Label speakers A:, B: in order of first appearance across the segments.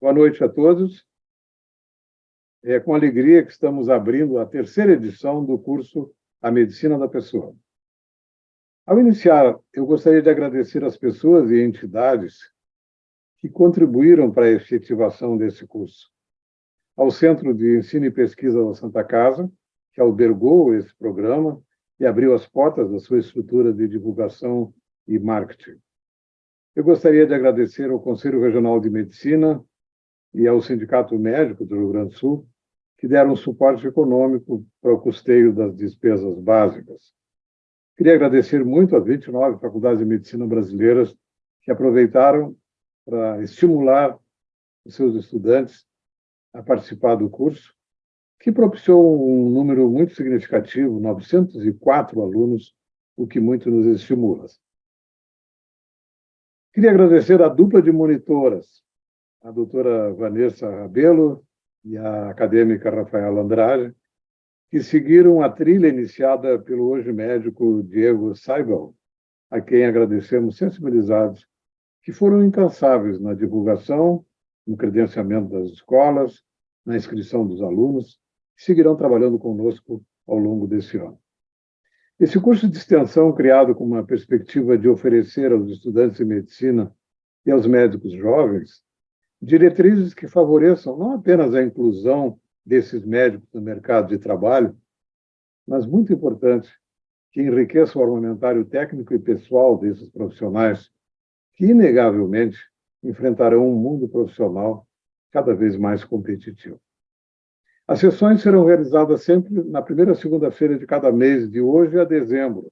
A: Boa noite a todos. É com alegria que estamos abrindo a terceira edição do curso A Medicina da Pessoa. Ao iniciar, eu gostaria de agradecer às pessoas e entidades que contribuíram para a efetivação desse curso. Ao Centro de Ensino e Pesquisa da Santa Casa, que albergou esse programa e abriu as portas da sua estrutura de divulgação e marketing. Eu gostaria de agradecer ao Conselho Regional de Medicina e ao Sindicato Médico do Rio Grande do Sul, que deram suporte econômico para o custeio das despesas básicas. Queria agradecer muito às 29 faculdades de medicina brasileiras que aproveitaram para estimular os seus estudantes a participar do curso, que propiciou um número muito significativo, 904 alunos, o que muito nos estimula. Queria agradecer a dupla de monitoras, a doutora Vanessa Rabelo e a acadêmica Rafaela Andrade, que seguiram a trilha iniciada pelo hoje médico Diego Seibel, a quem agradecemos sensibilizados, que foram incansáveis na divulgação, no credenciamento das escolas, na inscrição dos alunos, e seguirão trabalhando conosco ao longo desse ano. Esse curso de extensão, criado com uma perspectiva de oferecer aos estudantes de medicina e aos médicos jovens diretrizes que favoreçam não apenas a inclusão desses médicos no mercado de trabalho, mas, muito importante, que enriqueça o armamentário técnico e pessoal desses profissionais, que, inegavelmente, enfrentarão um mundo profissional cada vez mais competitivo. As sessões serão realizadas sempre na primeira segunda-feira de cada mês, de hoje a dezembro,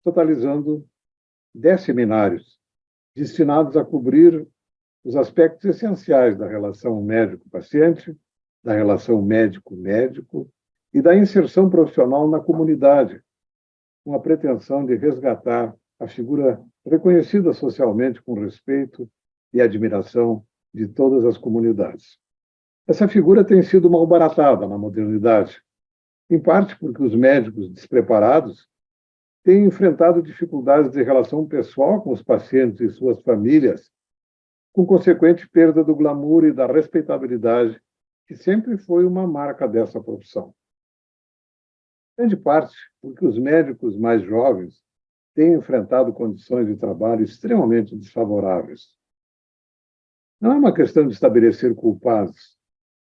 A: totalizando 10 seminários, destinados a cobrir os aspectos essenciais da relação médico-paciente, da relação médico-médico e da inserção profissional na comunidade, com a pretensão de resgatar a figura reconhecida socialmente com respeito e admiração de todas as comunidades. Essa figura tem sido malbaratada na modernidade, em parte porque os médicos despreparados têm enfrentado dificuldades de relação pessoal com os pacientes e suas famílias, com consequente perda do glamour e da respeitabilidade, que sempre foi uma marca dessa profissão. Grande parte porque os médicos mais jovens têm enfrentado condições de trabalho extremamente desfavoráveis. Não é uma questão de estabelecer culpados,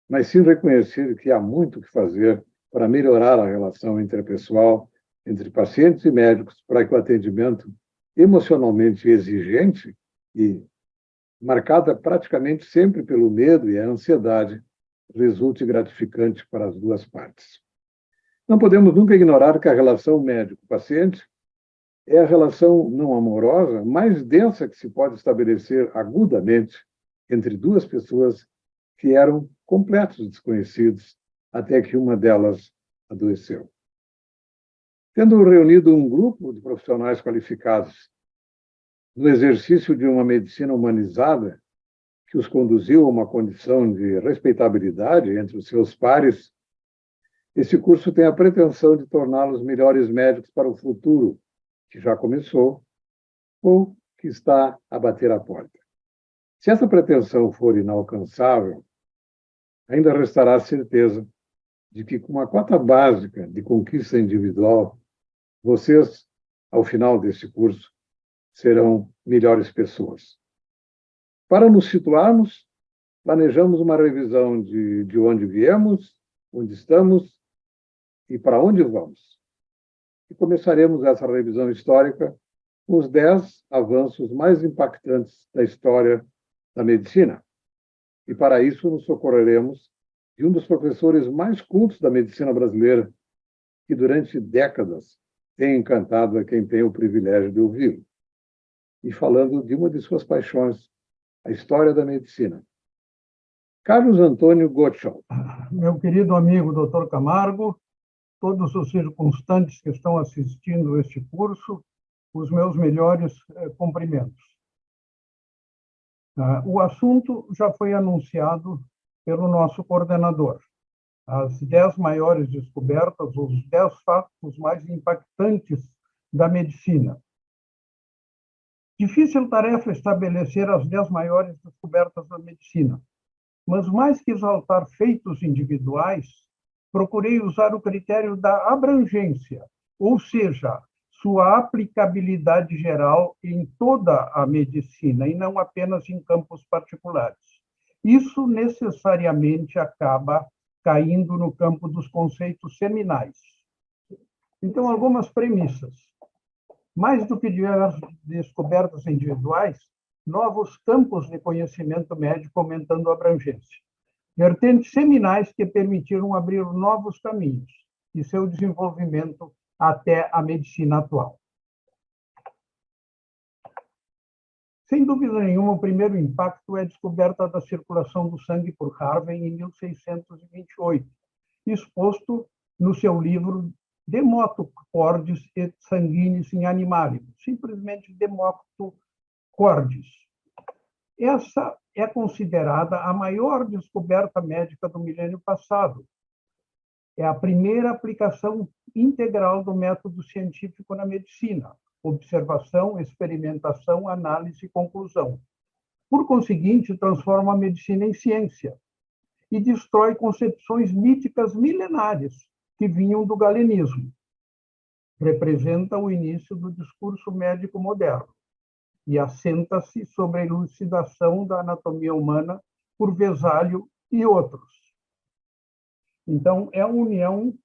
A: mas sim reconhecer que há muito o que fazer para melhorar a relação interpessoal entre pacientes e médicos, para que o atendimento emocionalmente exigente e marcada praticamente sempre pelo medo e a ansiedade, resulte gratificante para as duas partes. Não podemos nunca ignorar que a relação médico-paciente é a relação não amorosa mais densa que se pode estabelecer agudamente entre duas pessoas que eram completos desconhecidos até que uma delas adoeceu. Tendo reunido um grupo de profissionais qualificados no exercício de uma medicina humanizada que os conduziu a uma condição de respeitabilidade entre os seus pares, esse curso tem a pretensão de torná-los melhores médicos para o futuro, que já começou ou que está a bater à porta. Se essa pretensão for inalcançável, ainda restará a certeza de que, com uma cota básica de conquista individual, vocês, ao final desse curso, serão melhores pessoas. Para nos situarmos, planejamos uma revisão de onde viemos, onde estamos e para onde vamos. E começaremos essa revisão histórica com os 10 avanços mais impactantes da história da medicina. E para isso nos socorreremos de um dos professores mais cultos da medicina brasileira, que durante décadas tem encantado a quem tem o privilégio de ouvi-lo. E falando de uma de suas paixões, a história da medicina. Carlos Antônio Gottschalk.
B: Meu querido amigo Dr. Camargo, todos os circunstantes que estão assistindo este curso, os meus melhores cumprimentos. O assunto já foi anunciado pelo nosso coordenador. As 10 maiores descobertas, os 10 fatos mais impactantes da medicina. Difícil tarefa estabelecer as 10 maiores descobertas da medicina, Mas, mais que exaltar feitos individuais, procurei usar o critério da abrangência, ou seja, sua aplicabilidade geral em toda a medicina e não apenas em campos particulares. Isso necessariamente acaba caindo no campo dos conceitos seminais. Então, algumas premissas. Mais do que descobertas individuais, novos campos de conhecimento médico aumentando a abrangência. Vertentes seminais que permitiram abrir novos caminhos e seu desenvolvimento até a medicina atual. Sem dúvida nenhuma, o primeiro impacto é a descoberta da circulação do sangue por Harvey em 1628, exposto no seu livro De motu cordis et sanguinis in animalibus, simplesmente De motu cordis. Essa é considerada a maior descoberta médica do milênio passado. É a primeira aplicação integral do método científico na medicina: observação, experimentação, análise e conclusão. Por conseguinte, transforma a medicina em ciência e destrói concepções míticas milenares que vinham do galenismo. Representa o início do discurso médico moderno e assenta-se sobre a elucidação da anatomia humana por Vesalho e outros. Então, é a união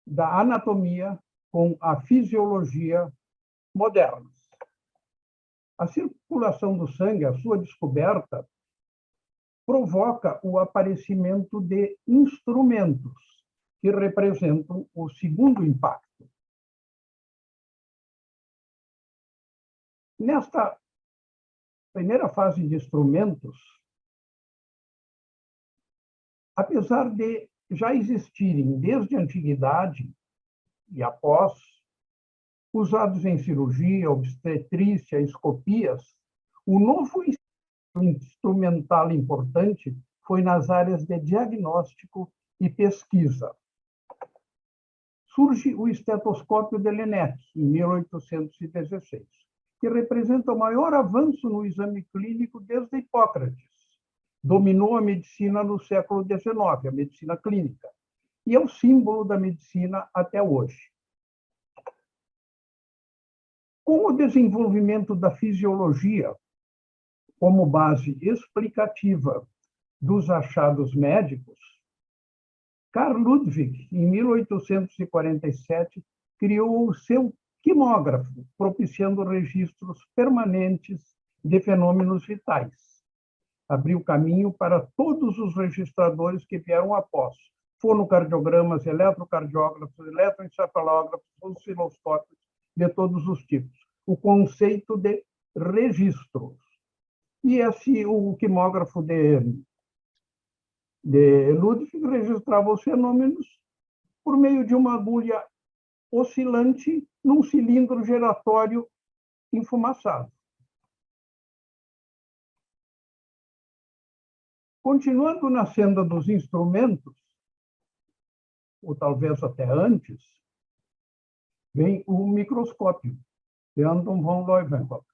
B: da anatomia com a fisiologia modernas. A circulação do sangue, a sua descoberta, provoca o aparecimento de instrumentos que representam o segundo impacto. Nesta primeira fase de instrumentos, apesar de já existirem desde a antiguidade e após, usados em cirurgia, obstetrícia, escopias, o novo instrumental importante foi nas áreas de diagnóstico e pesquisa. Surge o estetoscópio de Linnet, em 1816, que representa o maior avanço no exame clínico desde Hipócrates. Dominou a medicina no século XIX, a medicina clínica, e é o símbolo da medicina até hoje. Com o desenvolvimento da fisiologia como base explicativa dos achados médicos, Carl Ludwig, em 1847, criou o seu quimógrafo, propiciando registros permanentes de fenômenos vitais. Abriu caminho para todos os registradores que vieram após: fonocardiogramas, eletrocardiógrafos, eletroencefalógrafos, osciloscópios de todos os tipos. O conceito de registros. E o quimógrafo de Ludwig registrava os fenômenos por meio de uma agulha oscilante num cilindro giratório enfumaçado. Continuando na senda dos instrumentos, ou talvez até antes, vem o microscópio, de Anton von Leeuwenhoek,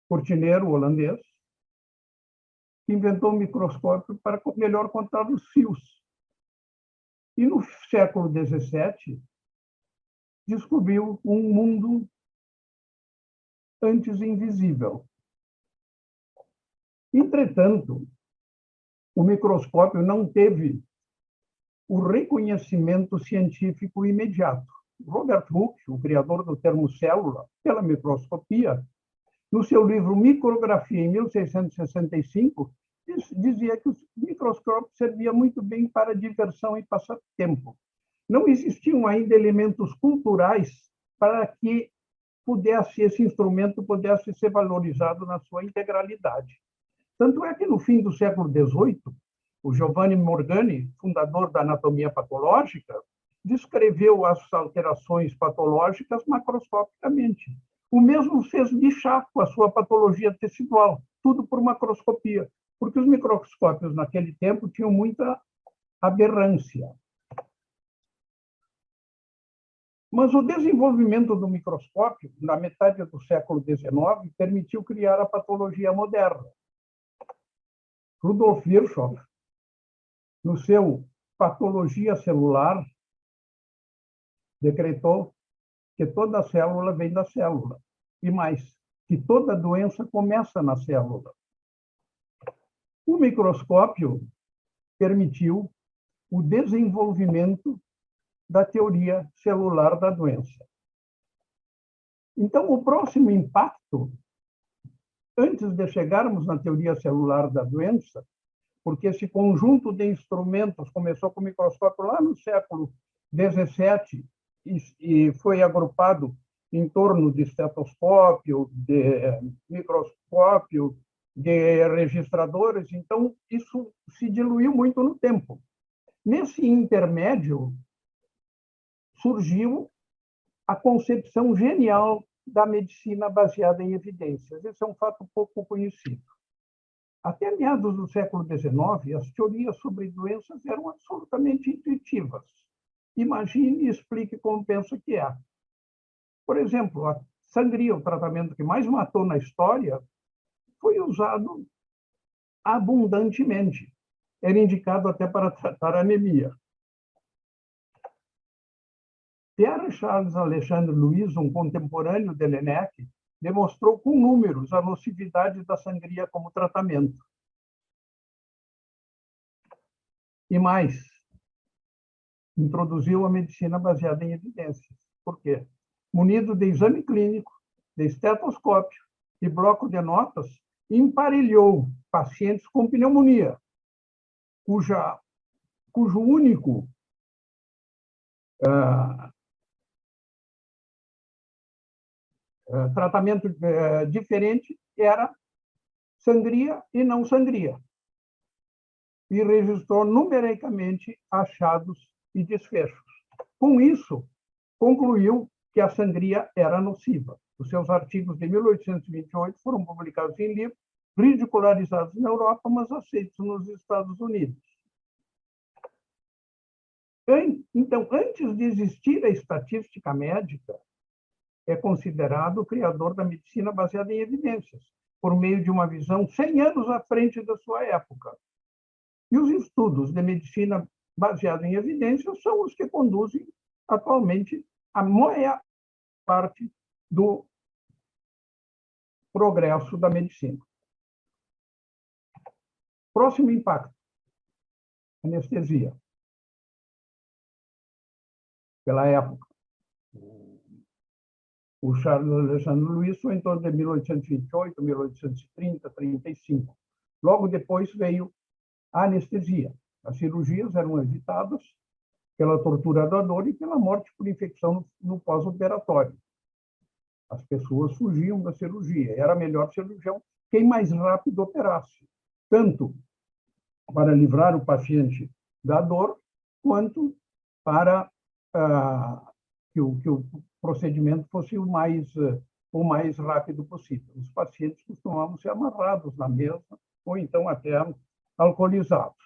B: cortineiro holandês, que inventou o microscópio para melhor contar os fios. E no século XVII, descobriu um mundo antes invisível. Entretanto, o microscópio não teve o reconhecimento científico imediato. Robert Hooke, o criador do termo célula, pela microscopia, no seu livro Micrografia, em 1665, dizia que o microscópio servia muito bem para diversão e passatempo. Não existiam ainda elementos culturais para que esse instrumento pudesse ser valorizado na sua integralidade. Tanto é que, no fim do século XVIII, o Giovanni Morgani, fundador da anatomia patológica, descreveu as alterações patológicas macroscopicamente. O mesmo fez Bichat com a sua patologia tecidual, tudo por macroscopia, porque os microscópios naquele tempo tinham muita aberrância. Mas o desenvolvimento do microscópio, na metade do século XIX, permitiu criar a patologia moderna. Rudolf Virchow, no seu Patologia Celular, decretou que toda célula vem da célula. E mais, que toda doença começa na célula. O microscópio permitiu o desenvolvimento da teoria celular da doença. Então, o próximo impacto, antes de chegarmos na teoria celular da doença, porque esse conjunto de instrumentos começou com o microscópio lá no século XVII e foi agrupado em torno de estetoscópio, de microscópio, de registradores, então isso se diluiu muito no tempo. Nesse intermédio, surgiu a concepção genial da medicina baseada em evidências. Esse é um fato pouco conhecido. Até meados do século XIX, as teorias sobre doenças eram absolutamente intuitivas. Imagine e explique como pensa que é. Por exemplo, a sangria, o tratamento que mais matou na história, foi usado abundantemente. Era indicado até para tratar anemia. Pierre Charles Alexandre Louis, um contemporâneo de Laennec, demonstrou com números a nocividade da sangria como tratamento. E mais, introduziu a medicina baseada em evidências. Por quê? Munido de exame clínico, de estetoscópio e bloco de notas, emparelhou pacientes com pneumonia, cujo único tratamento diferente era sangria e não sangria. E registrou numericamente achados e desfechos. Com isso, concluiu que a sangria era nociva. Os seus artigos de 1828 foram publicados em livros, ridicularizados na Europa, mas aceitos nos Estados Unidos. Então, antes de existir a estatística médica, é considerado o criador da medicina baseada em evidências, por meio de uma visão 100 anos à frente da sua época. E os estudos de medicina baseados em evidências são os que conduzem, atualmente, a maior parte do progresso da medicina. Próximo impacto: anestesia. Pela época, o Charles Alexandre Louis foi em torno de 1828, 1830, 35. Logo depois veio a anestesia. As cirurgias eram evitadas pela tortura da dor e pela morte por infecção no pós-operatório. As pessoas fugiam da cirurgia. Era melhor cirurgião quem mais rápido operasse, tanto para livrar o paciente da dor, quanto para que o procedimento fosse o mais rápido possível. Os pacientes costumavam ser amarrados na mesa ou então até alcoolizados.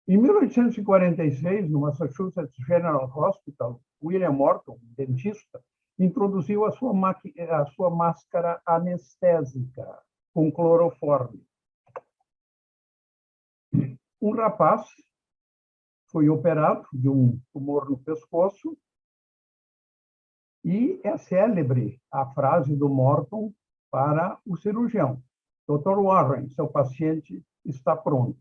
B: Em 1846, no Massachusetts General Hospital, William Morton, dentista, introduziu a sua máscara anestésica com cloroforme. Um rapaz foi operado de um tumor no pescoço e é célebre a frase do Morton para o cirurgião: Dr. Warren, seu paciente está pronto.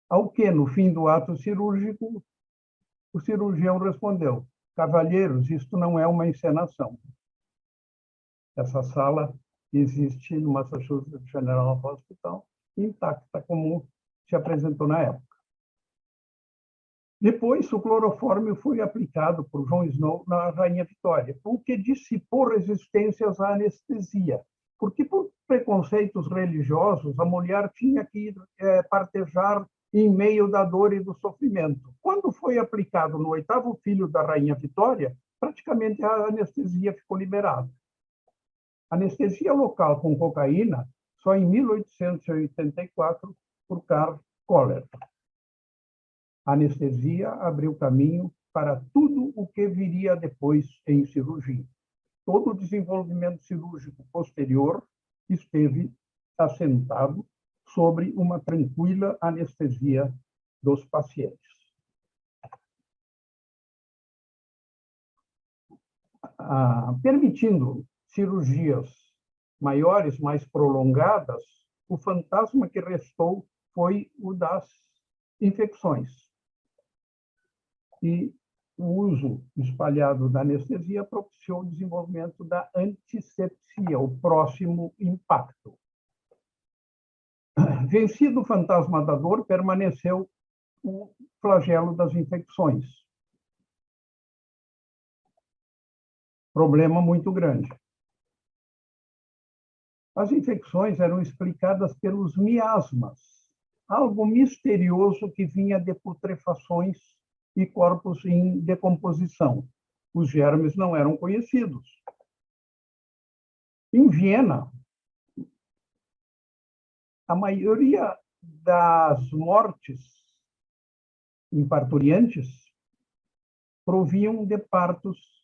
B: Ao que, no fim do ato cirúrgico, o cirurgião respondeu: cavalheiros, isto não é uma encenação. Essa sala existe no Massachusetts General Hospital, intacta como se apresentou na época. Depois, o cloroforme foi aplicado por John Snow na Rainha Vitória, o que dissipou resistências à anestesia, porque por preconceitos religiosos, a mulher tinha que ir partejar em meio da dor e do sofrimento. Quando foi aplicado no 8º filho da Rainha Vitória, praticamente a anestesia ficou liberada. Anestesia local com cocaína só em 1884 por Karl Kohler. A anestesia abriu caminho para tudo o que viria depois em cirurgia. Todo o desenvolvimento cirúrgico posterior esteve assentado sobre uma tranquila anestesia dos pacientes. Permitindo cirurgias maiores, mais prolongadas, o fantasma que restou foi o das infecções. E o uso espalhado da anestesia propiciou o desenvolvimento da antisepsia, o próximo impacto. Vencido o fantasma da dor, permaneceu o flagelo das infecções. Problema muito grande. As infecções eram explicadas pelos miasmas, algo misterioso que vinha de putrefações e corpos em decomposição. Os germes não eram conhecidos. Em Viena, a maioria das mortes em parturientes provinham de partos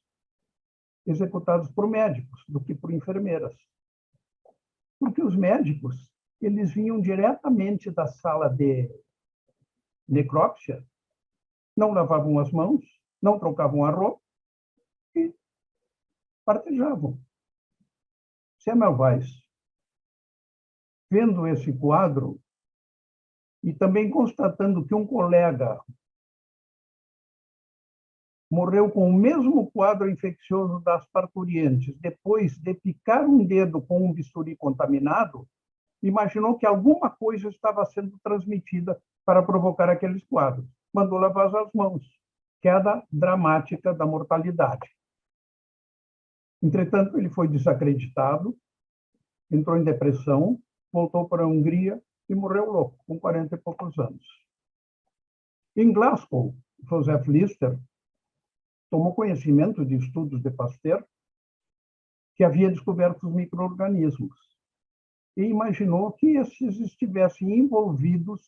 B: executados por médicos do que por enfermeiras. Porque os médicos, eles vinham diretamente da sala de necrópsia, não lavavam as mãos, não trocavam a roupa e partejavam. Semmelweis, vendo esse quadro e também constatando que um colega morreu com o mesmo quadro infeccioso das parturientes, depois de picar um dedo com um bisturi contaminado, imaginou que alguma coisa estava sendo transmitida para provocar aqueles quadros. Mandou lavar as mãos. Queda dramática da mortalidade. Entretanto, ele foi desacreditado, entrou em depressão, voltou para a Hungria e morreu louco, com 40 e poucos anos. Em Glasgow, Joseph Lister tomou conhecimento de estudos de Pasteur, que havia descoberto os micro-organismos, e imaginou que esses estivessem envolvidos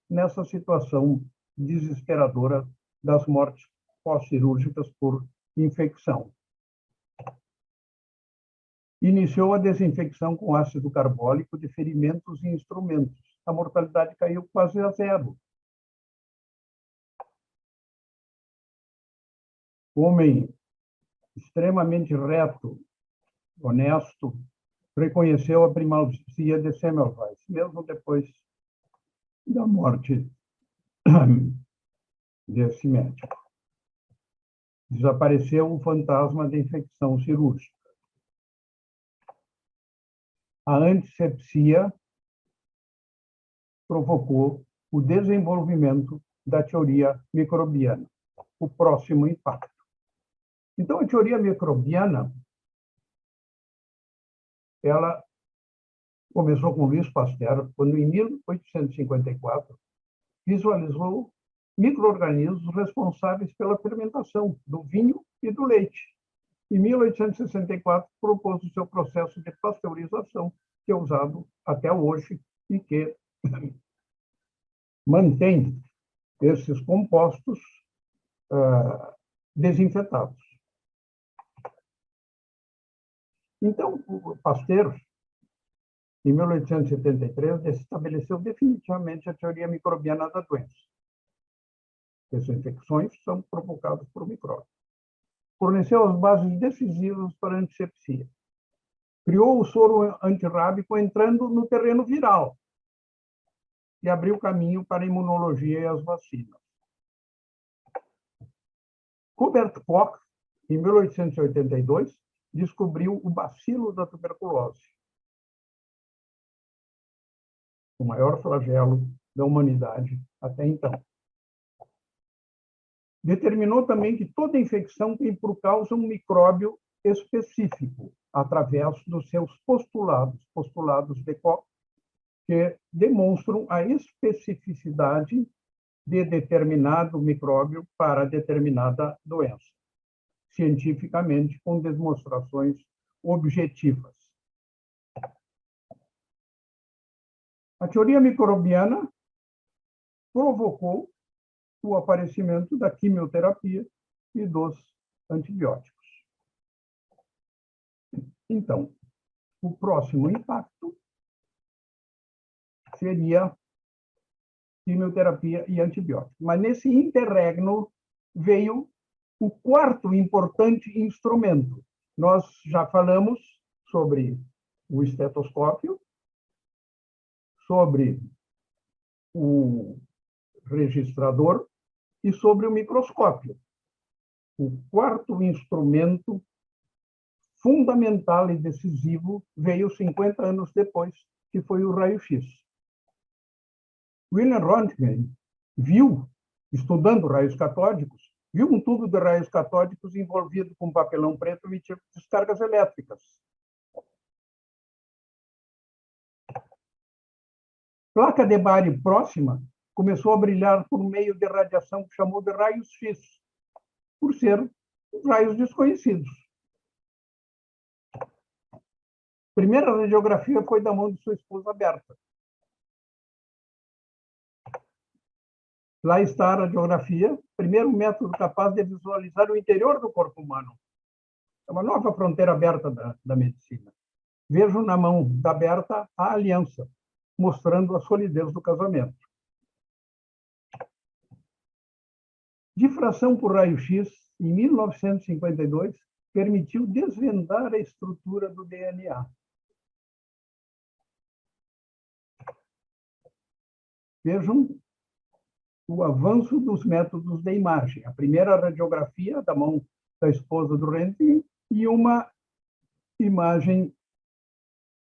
B: nessa situação desesperadora das mortes pós-cirúrgicas por infecção. Iniciou a desinfecção com ácido carbólico de ferimentos e instrumentos. A mortalidade caiu quase a zero. Homem extremamente reto, honesto, reconheceu a primazia de Semmelweis, mesmo depois da morte desse médico. Desapareceu o fantasma da infecção cirúrgica. A antisepsia provocou o desenvolvimento da teoria microbiana, o próximo impacto. Então, a teoria microbiana, ela começou com Louis Pasteur, quando, em 1854, visualizou micro-organismos responsáveis pela fermentação do vinho e do leite. Em 1864, propôs o seu processo de pasteurização, que é usado até hoje e que mantém esses compostos desinfetados. Então, o Pasteur, em 1873, estabeleceu definitivamente a teoria microbiana da doença. As infecções são provocadas por micróbios. Forneceu as bases decisivas para a antisepsia. Criou o soro antirrábico entrando no terreno viral e abriu caminho para a imunologia e as vacinas. Hubert Koch, em 1882, descobriu o bacilo da tuberculose, o maior flagelo da humanidade até então. Determinou também que toda infecção tem por causa um micróbio específico, através dos seus postulados de Koch, que demonstram a especificidade de determinado micróbio para determinada doença, cientificamente, com demonstrações objetivas. A teoria microbiana provocou o aparecimento da quimioterapia e dos antibióticos. Então, o próximo impacto seria quimioterapia e antibiótico. Mas nesse interregno veio o quarto importante instrumento. Nós já falamos sobre o estetoscópio, sobre o registrador e sobre o microscópio. O quarto instrumento fundamental e decisivo veio 50 anos depois, que foi o raio-x. Wilhelm Röntgen viu, estudando raios catódicos, viu um tubo de raios catódicos envolvido com papelão preto e descargas elétricas. Placa de Bari próxima começou a brilhar por meio de radiação que chamou de raios X, por ser raios desconhecidos. A primeira radiografia foi da mão de sua esposa Berta. Lá está a radiografia, primeiro método capaz de visualizar o interior do corpo humano. É uma nova fronteira aberta da medicina. Vejo na mão da Berta a aliança, mostrando a solidez do casamento. Difração por raio-x, em 1952, permitiu desvendar a estrutura do DNA. Vejam o avanço dos métodos de imagem. A primeira radiografia da mão da esposa do Röntgen e uma imagem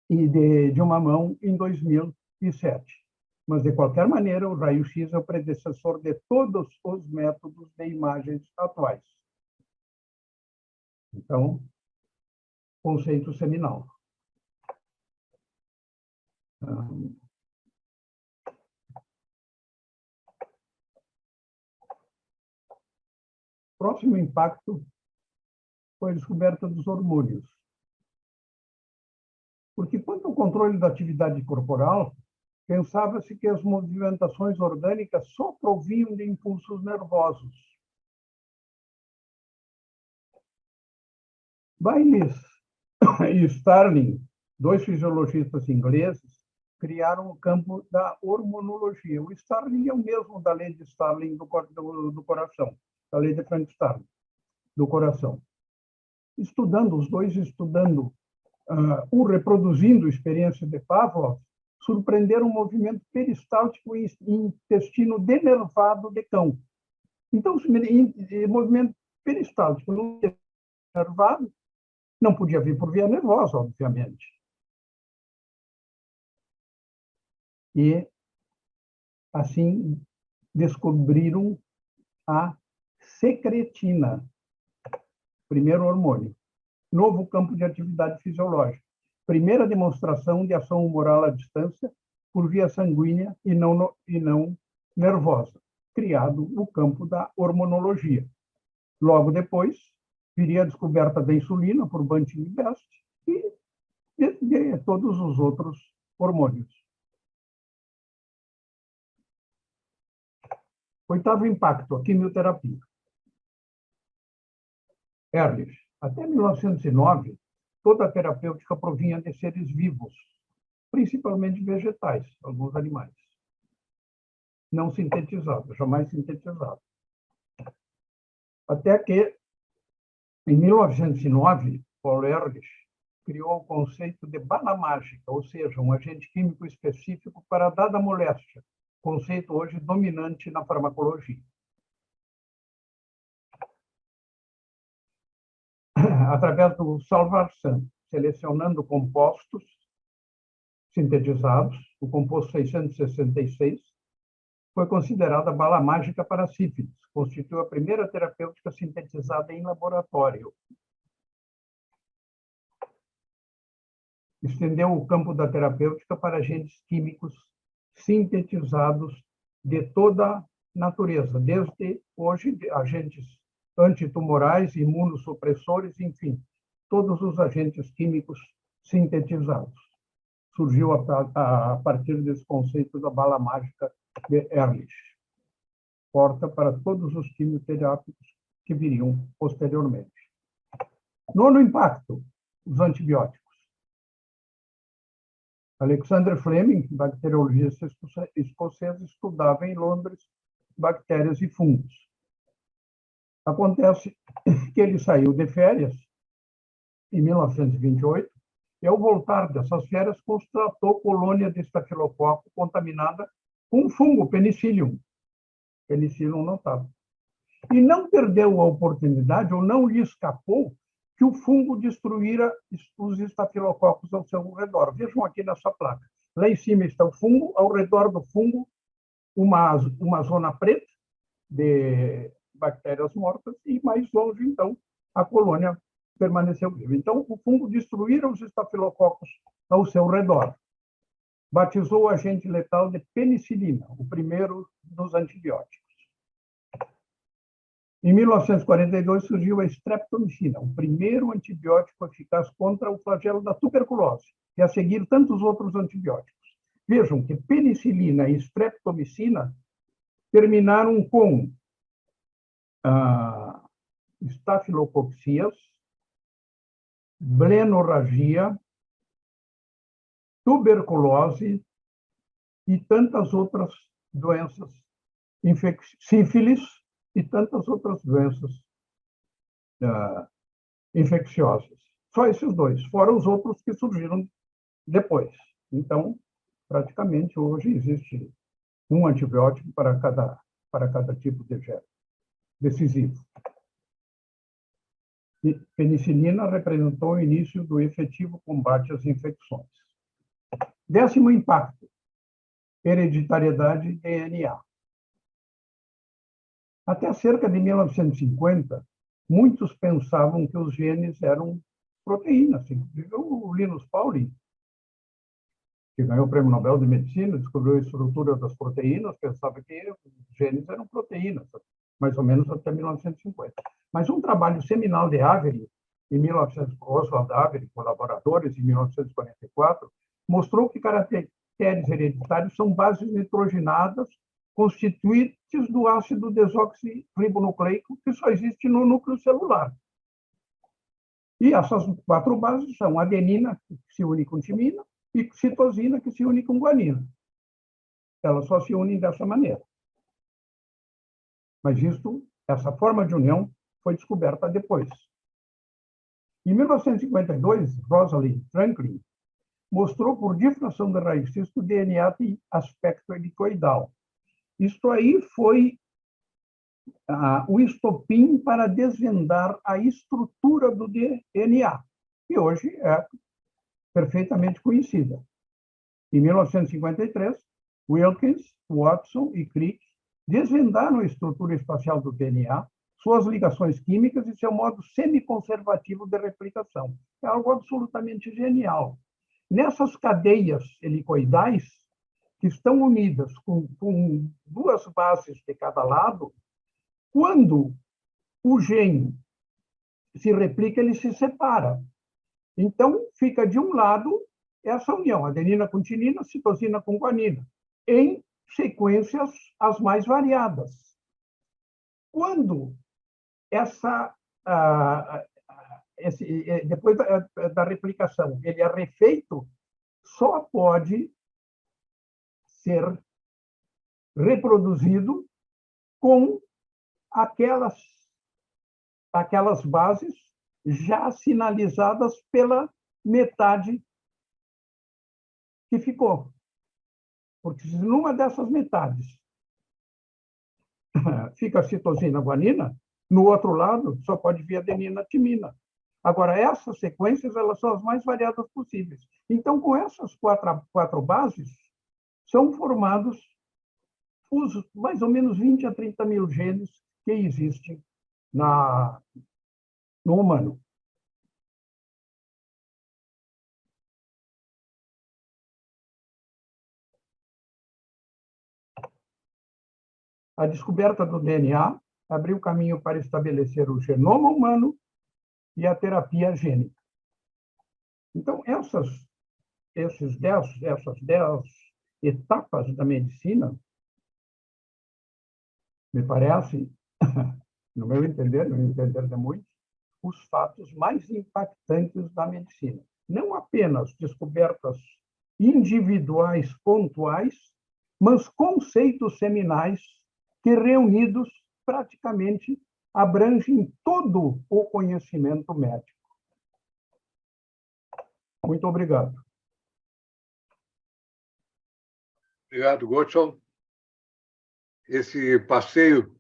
B: de uma mão em 2007. Mas, de qualquer maneira, o raio-x é o predecessor de todos os métodos de imagens atuais. Então, conceito seminal. Próximo impacto foi a descoberta dos hormônios. Porque, quanto ao controle da atividade corporal, pensava-se que as movimentações orgânicas só provinham de impulsos nervosos. Baylis e Starling, dois fisiologistas ingleses, criaram o campo da hormonologia. O Starling é o mesmo da lei de Starling do coração, da lei de Frank Starling, do coração. Os dois estudando, reproduzindo a experiência de Pavlov, surpreenderam o movimento peristáltico e intestino denervado de cão. Então, o movimento peristáltico no denervado não podia vir por via nervosa, obviamente. E, assim, descobriram a secretina, primeiro hormônio. Novo campo de atividade fisiológica. Primeira demonstração de ação humoral à distância por via sanguínea e não nervosa. Criado o campo da hormonologia. Logo depois, viria a descoberta da insulina por Banting e Best e de todos os outros hormônios. Oitavo impacto, a quimioterapia. Ehrlich. Até 1909, toda a terapêutica provinha de seres vivos, principalmente vegetais, alguns animais. Não sintetizados, jamais sintetizados. Até que, em 1909, Paul Ehrlich criou o conceito de bala mágica, ou seja, um agente químico específico para a dada moléstia, conceito hoje dominante na farmacologia. Através do Salvarsan, selecionando compostos sintetizados, o composto 666 foi considerada bala mágica para a sífilis, constituiu a primeira terapêutica sintetizada em laboratório. Estendeu o campo da terapêutica para agentes químicos sintetizados de toda natureza, desde hoje agentes antitumorais, imunossupressores, enfim, todos os agentes químicos sintetizados. Surgiu a partir desse conceito da bala mágica de Ehrlich. Porta para todos os quimioterápicos que viriam posteriormente. Nono impacto, os antibióticos. Alexander Fleming, bacteriologista escocês, estudava em Londres bactérias e fungos. Acontece que ele saiu de férias em 1928 e, ao voltar dessas férias, constatou colônia de estafilococo contaminada com um fungo, Penicillium. Penicillium notável. E não perdeu a oportunidade, ou não lhe escapou, que o fungo destruíra os estafilococos ao seu redor. Vejam aqui nessa placa. Lá em cima está o fungo, ao redor do fungo, uma zona preta de bactérias mortas, e mais longe, então, a colônia permaneceu viva. Então, o fungo destruíra os estafilococos ao seu redor. Batizou o agente letal de penicilina, o primeiro dos antibióticos. Em 1942, surgiu a streptomicina, o primeiro antibiótico eficaz contra o flagelo da tuberculose, e a seguir tantos outros antibióticos. Vejam que penicilina e streptomicina terminaram com estafilococcías, blenorragia, tuberculose e tantas outras doenças, sífilis e tantas outras doenças infecciosas. Só esses dois, fora os outros que surgiram depois. Então, praticamente, hoje existe um antibiótico para cada tipo de germe decisivo. E penicilina representou o início do efetivo combate às infecções. 10º impacto, hereditariedade DNA. Até cerca de 1950, muitos pensavam que os genes eram proteínas. Inclusive o Linus Pauling, que ganhou o Prêmio Nobel de Medicina, descobriu a estrutura das proteínas, pensava que os genes eram proteínas, mais ou menos até 1950. Mas um trabalho seminal de Avery, Oswald Avery, colaboradores, em 1944, mostrou que caracteres hereditários são bases nitrogenadas constituintes do ácido desoxirribonucleico, que só existe no núcleo celular. E essas 4 bases são adenina, que se une com timina, e citosina, que se une com guanina. Elas só se unem dessa maneira. Mas essa forma de união foi descoberta depois. Em 1952, Rosalind Franklin mostrou por difração de raio-x que o DNA tem aspecto helicoidal. Isto aí foi o estopim para desvendar a estrutura do DNA, que hoje é perfeitamente conhecida. Em 1953, Wilkins, Watson e Crick desvendaram a estrutura espacial do DNA, suas ligações químicas e seu modo semiconservativo de replicação. É algo absolutamente genial. Nessas cadeias helicoidais, que estão unidas com 2 bases de cada lado, quando o gene se replica, ele se separa. Então, fica de um lado essa união, adenina com timina, citosina com guanina, em sequências as mais variadas. Quando depois da replicação, ele é refeito, só pode ser reproduzido com aquelas bases já sinalizadas pela metade que ficou. Porque se numa dessas metades fica a citosina guanina, no outro lado só pode vir adenina timina. Agora, essas sequências elas são as mais variadas possíveis. Então, com essas quatro bases, são formados os mais ou menos 20 a 30 mil genes que existem no humano. A descoberta do DNA abriu caminho para estabelecer o genoma humano e a terapia gênica. Então, essas 10 etapas da medicina, me parecem, no meu entender, no entender de muitos, os fatos mais impactantes da medicina. Não apenas descobertas individuais pontuais, mas conceitos seminais que, reunidos, praticamente abrangem todo o conhecimento médico. Muito obrigado.
A: Obrigado, Gottschall. Esse passeio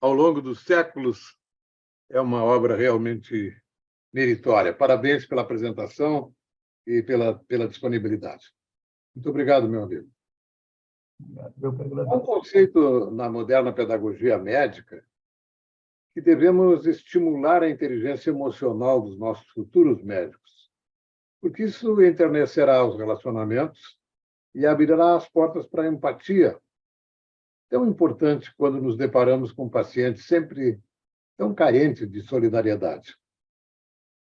A: ao longo dos séculos é uma obra realmente meritória. Parabéns pela apresentação e pela disponibilidade. Muito obrigado, meu amigo. Há um conceito na moderna pedagogia médica que devemos estimular a inteligência emocional dos nossos futuros médicos, porque isso enternecerá os relacionamentos e abrirá as portas para a empatia, tão importante quando nos deparamos com pacientes sempre tão carentes de solidariedade.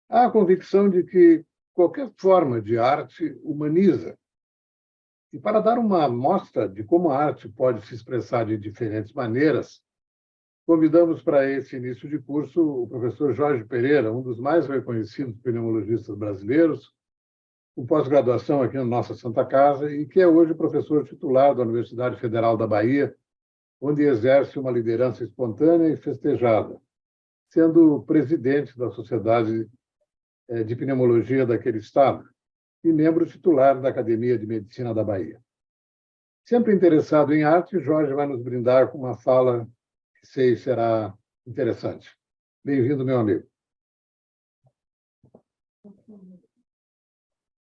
A: Há a convicção de que qualquer forma de arte humaniza. E para dar uma amostra de como a arte pode se expressar de diferentes maneiras, convidamos para esse início de curso o professor Jorge Pereira, um dos mais reconhecidos pneumologistas brasileiros, com pós-graduação aqui na nossa Santa Casa e que é hoje professor titular da Universidade Federal da Bahia, onde exerce uma liderança espontânea e festejada, sendo presidente da Sociedade de Pneumologia daquele estado e membro titular da Academia de Medicina da Bahia. Sempre interessado em arte, Jorge vai nos brindar com uma fala que sei será interessante. Bem-vindo, meu amigo.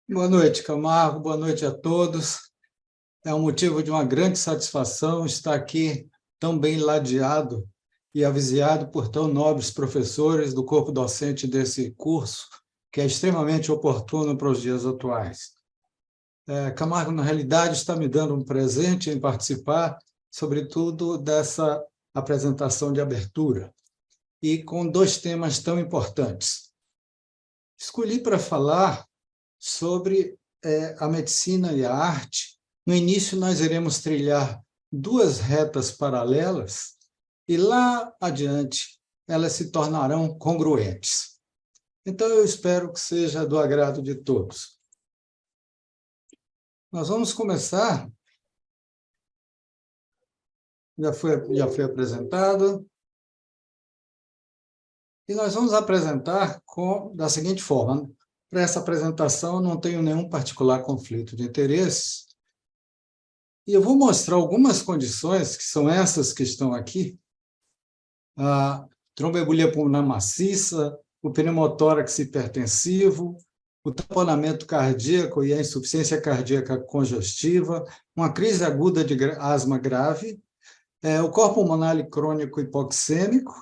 C: Boa noite, Camargo. Boa noite a todos. É um motivo de uma grande satisfação estar aqui tão bem ladeado e aviziado por tão nobres professores do corpo docente desse curso, que é extremamente oportuno para os dias atuais. Camargo, na realidade, está me dando um presente em participar, sobretudo, dessa apresentação de abertura, e com dois temas tão importantes. Escolhi para falar sobre a medicina e a arte. No início, nós iremos trilhar duas retas paralelas e, lá adiante, elas se tornarão congruentes. Então, eu espero que seja do agrado de todos. Nós vamos começar. Já foi apresentado. E nós vamos apresentar da seguinte forma. Para essa apresentação, não tenho nenhum particular conflito de interesses. E eu vou mostrar algumas condições, que são essas que estão aqui. A tromboembolia pulmonar maciça, o pneumotórax hipertensivo, o tamponamento cardíaco e a insuficiência cardíaca congestiva, uma crise aguda de asma grave, o corpo pulmonar crônico hipoxêmico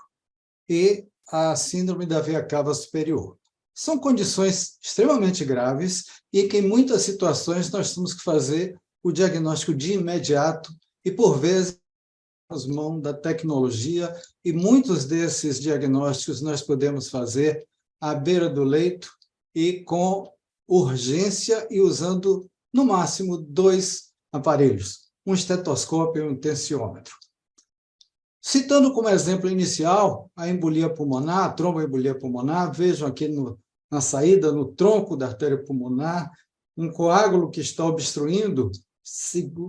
C: e a síndrome da veia cava superior. São condições extremamente graves e que, em muitas situações, nós temos que fazer o diagnóstico de imediato e, por vezes, nas mãos da tecnologia, e muitos desses diagnósticos nós podemos fazer à beira do leito e com urgência e usando, no máximo, 2 aparelhos, um estetoscópio e um tensiômetro. Citando como exemplo inicial a embolia pulmonar, a tromboembolia pulmonar, vejam aqui na saída, no tronco da artéria pulmonar, um coágulo que está obstruindo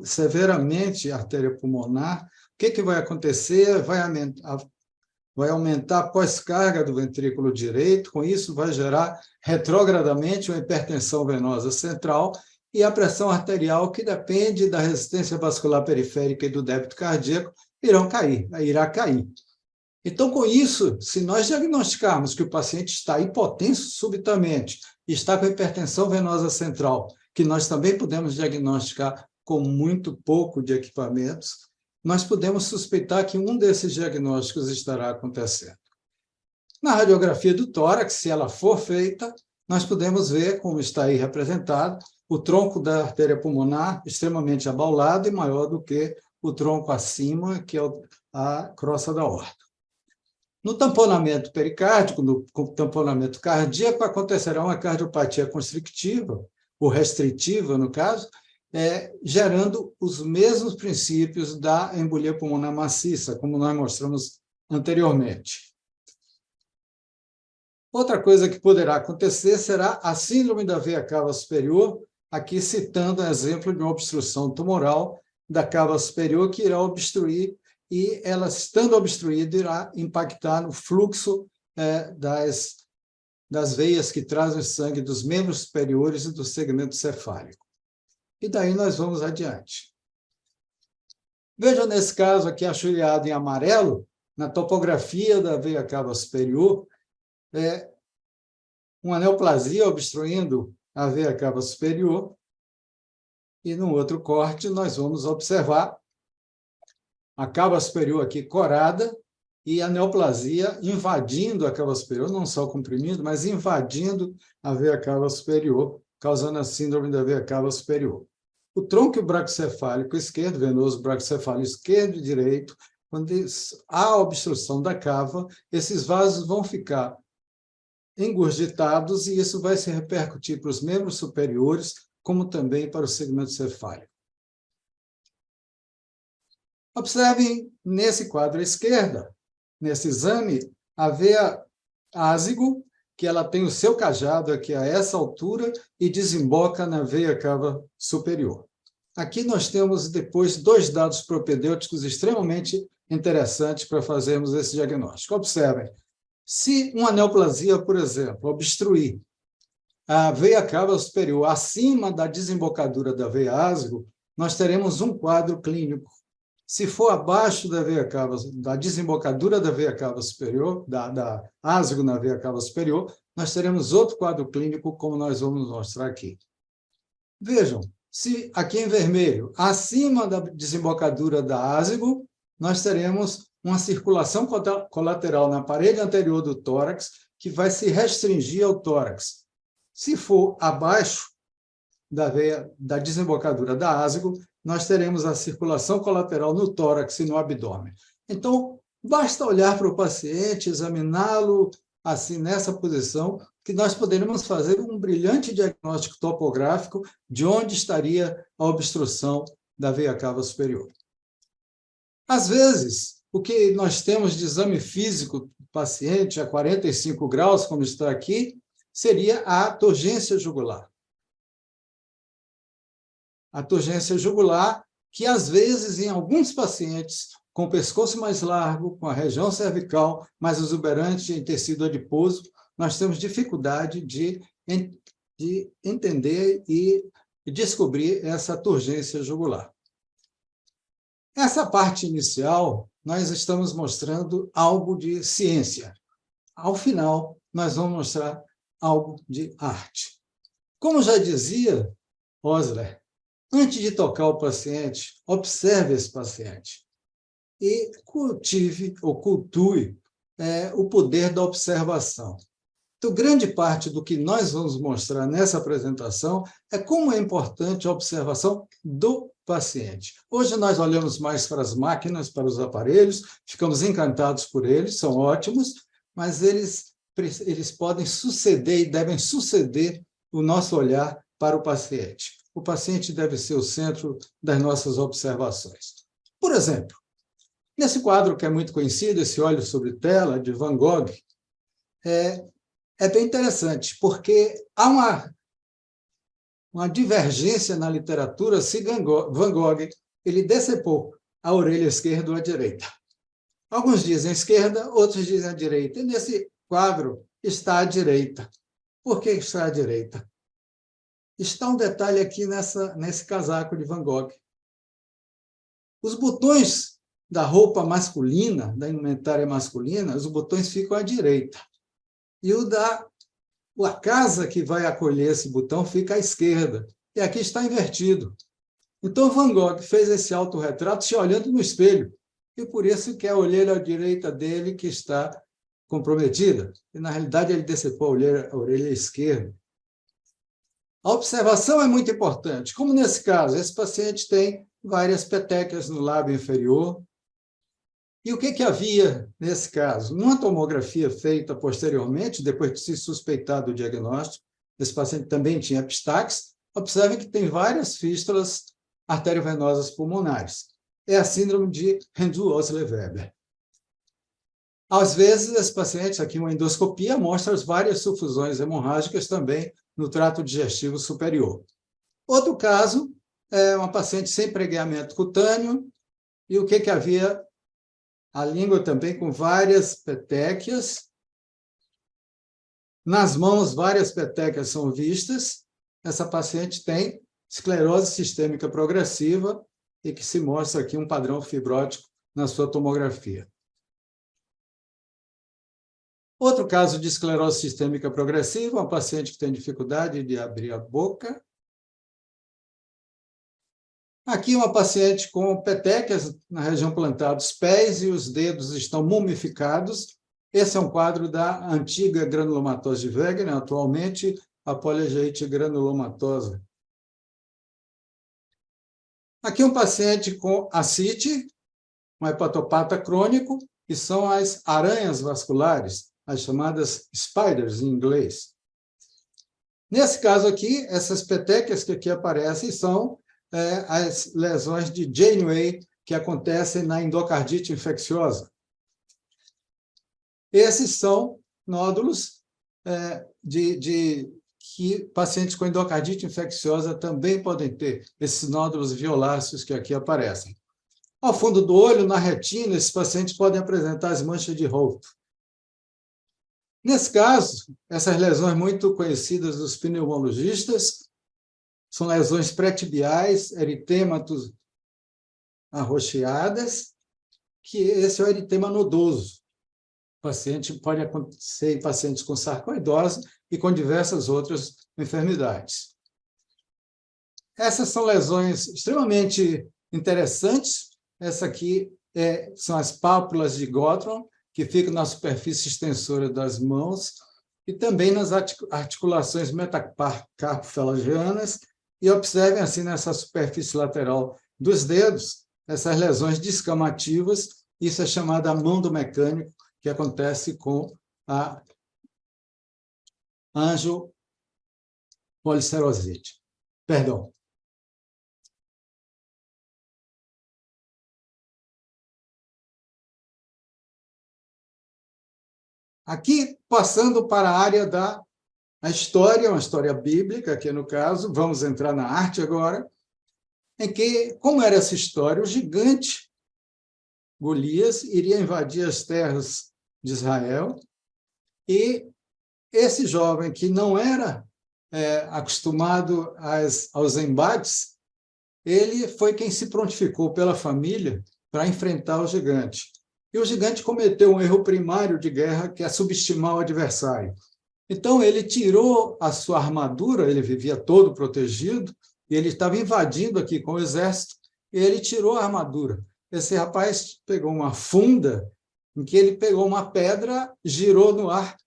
C: severamente a artéria pulmonar. O que vai acontecer? Vai aumentar a pós-carga do ventrículo direito, com isso vai gerar retrogradamente uma hipertensão venosa central e a pressão arterial, que depende da resistência vascular periférica e do débito cardíaco, irá cair. Então, com isso, se nós diagnosticarmos que o paciente está hipotenso subitamente e está com hipertensão venosa central, que nós também podemos diagnosticar com muito pouco de equipamentos, nós podemos suspeitar que um desses diagnósticos estará acontecendo. Na radiografia do tórax, se ela for feita, nós podemos ver, como está aí representado, o tronco da artéria pulmonar extremamente abaulado e maior do que o tronco acima, que é a crosta da aorta. No tamponamento pericárdico, no tamponamento cardíaco, acontecerá uma cardiopatia constrictiva, ou restritiva, no caso, gerando os mesmos princípios da embolia pulmonar maciça, como nós mostramos anteriormente. Outra coisa que poderá acontecer será a síndrome da veia cava superior, aqui citando o exemplo de uma obstrução tumoral da cava superior que irá obstruir, e ela, estando obstruída, irá impactar no fluxo das veias que trazem sangue dos membros superiores e do segmento cefálico. E daí nós vamos adiante. Vejam, nesse caso aqui, achuiado em amarelo, na topografia da veia cava superior, uma neoplasia obstruindo a veia cava superior, e no outro corte nós vamos observar a cava superior aqui corada e a neoplasia invadindo a cava superior, não só comprimindo, mas invadindo a veia cava superior, causando a síndrome da veia cava superior. O tronco braquicefálico esquerdo, venoso braquicefálico esquerdo e direito, quando há obstrução da cava, esses vasos vão ficar engurgitados e isso vai se repercutir para os membros superiores, como também para o segmento cefálico. Observem nesse quadro à esquerda, nesse exame, a veia ázigo, que ela tem o seu cajado aqui a essa altura e desemboca na veia cava superior. Aqui nós temos depois 2 dados propedêuticos extremamente interessantes para fazermos esse diagnóstico. Observem, se uma neoplasia, por exemplo, obstruir a veia cava superior acima da desembocadura da veia ázigo, nós teremos um quadro clínico. Se for abaixo da veia cava, da desembocadura da veia cava superior, da ázigo na veia cava superior, nós teremos outro quadro clínico, como nós vamos mostrar aqui. Vejam, se aqui em vermelho, acima da desembocadura da ázigo, nós teremos uma circulação colateral na parede anterior do tórax, que vai se restringir ao tórax. Se for abaixo da desembocadura da ázigo, nós teremos a circulação colateral no tórax e no abdômen. Então, basta olhar para o paciente, examiná-lo assim, nessa posição, que nós poderemos fazer um brilhante diagnóstico topográfico de onde estaria a obstrução da veia cava superior. Às vezes, o que nós temos de exame físico do paciente a 45 graus, como está aqui, seria a turgência jugular. A turgência jugular, que às vezes, em alguns pacientes, com o pescoço mais largo, com a região cervical mais exuberante em tecido adiposo, nós temos dificuldade de entender e descobrir essa turgência jugular. Essa parte inicial, nós estamos mostrando algo de ciência. Ao final, nós vamos mostrar algo de arte. Como já dizia Osler, antes de tocar o paciente, observe esse paciente e cultive ou cultue o poder da observação. Então, grande parte do que nós vamos mostrar nessa apresentação é como é importante a observação do paciente. Hoje nós olhamos mais para as máquinas, para os aparelhos, ficamos encantados por eles, são ótimos, mas eles podem suceder e devem suceder o nosso olhar para o paciente. O paciente deve ser o centro das nossas observações. Por exemplo, nesse quadro que é muito conhecido, esse óleo sobre tela, de Van Gogh, é bem interessante, porque há uma divergência na literatura se Van Gogh ele decepou a orelha esquerda ou a direita. Alguns dizem a esquerda, outros dizem a direita. E nesse quadro está a direita. Por que está à direita? Está um detalhe aqui nesse casaco de Van Gogh. Os botões da roupa masculina, da indumentária masculina, os botões ficam à direita. E a casa que vai acolher esse botão fica à esquerda. E aqui está invertido. Então, Van Gogh fez esse autorretrato se olhando no espelho. E por isso que é a orelha direita dele que está comprometida. E, na realidade, ele decepou a orelha esquerda. A observação é muito importante. Como nesse caso, esse paciente tem várias petecas no lábio inferior. E o que havia nesse caso? Numa tomografia feita posteriormente, depois de se suspeitar do diagnóstico, esse paciente também tinha epistaxe, observe que tem várias fístulas arteriovenosas pulmonares. É a síndrome de Rendu-Osler-Weber. Às vezes, esse paciente, aqui uma endoscopia, mostra as várias sufusões hemorrágicas também no trato digestivo superior. Outro caso é uma paciente sem pregueamento cutâneo, e o que havia? A língua também com várias petequias. Nas mãos, várias petequias são vistas. Essa paciente tem esclerose sistêmica progressiva e que se mostra aqui um padrão fibrótico na sua tomografia. Outro caso de esclerose sistêmica progressiva, uma paciente que tem dificuldade de abrir a boca. Aqui uma paciente com petequias na região plantar dos pés e os dedos estão mumificados. Esse é um quadro da antiga granulomatose de Wegener, atualmente a poliangiite granulomatosa. Aqui um paciente com ascite, um hepatopata crônico, e são as aranhas vasculares, as chamadas spiders em inglês. Nesse caso aqui, essas petequias que aqui aparecem são as lesões de Janeway que acontecem na endocardite infecciosa. Esses são nódulos que pacientes com endocardite infecciosa também podem ter, esses nódulos violáceos que aqui aparecem. Ao fundo do olho, na retina, esses pacientes podem apresentar as manchas de Holt. Nesse caso, essas lesões muito conhecidas dos pneumologistas são lesões pré-tibiais, eritêmatos arroxeadas, que esse é o eritema nodoso. O paciente pode acontecer em pacientes com sarcoidose e com diversas outras enfermidades. Essas são lesões extremamente interessantes. Essa aqui são as pálpulas de Gottron, que ficam na superfície extensora das mãos, e também nas articulações metacarpofalagianas. E observem assim nessa superfície lateral dos dedos, essas lesões descamativas. Isso é chamada mão do mecânico, que acontece com a angiopolisserosite. Perdão. Aqui, passando para a área da história, uma história bíblica, aqui no caso, vamos entrar na arte agora, em que, como era essa história, o gigante Golias iria invadir as terras de Israel, e esse jovem que não era acostumado aos embates, ele foi quem se prontificou pela família para enfrentar o gigante. E o gigante cometeu um erro primário de guerra, que é subestimar o adversário. Então, ele tirou a sua armadura, ele vivia todo protegido, e ele estava invadindo aqui com o exército, e ele tirou a armadura. Esse rapaz pegou uma funda, em que ele pegou uma pedra, girou no ar,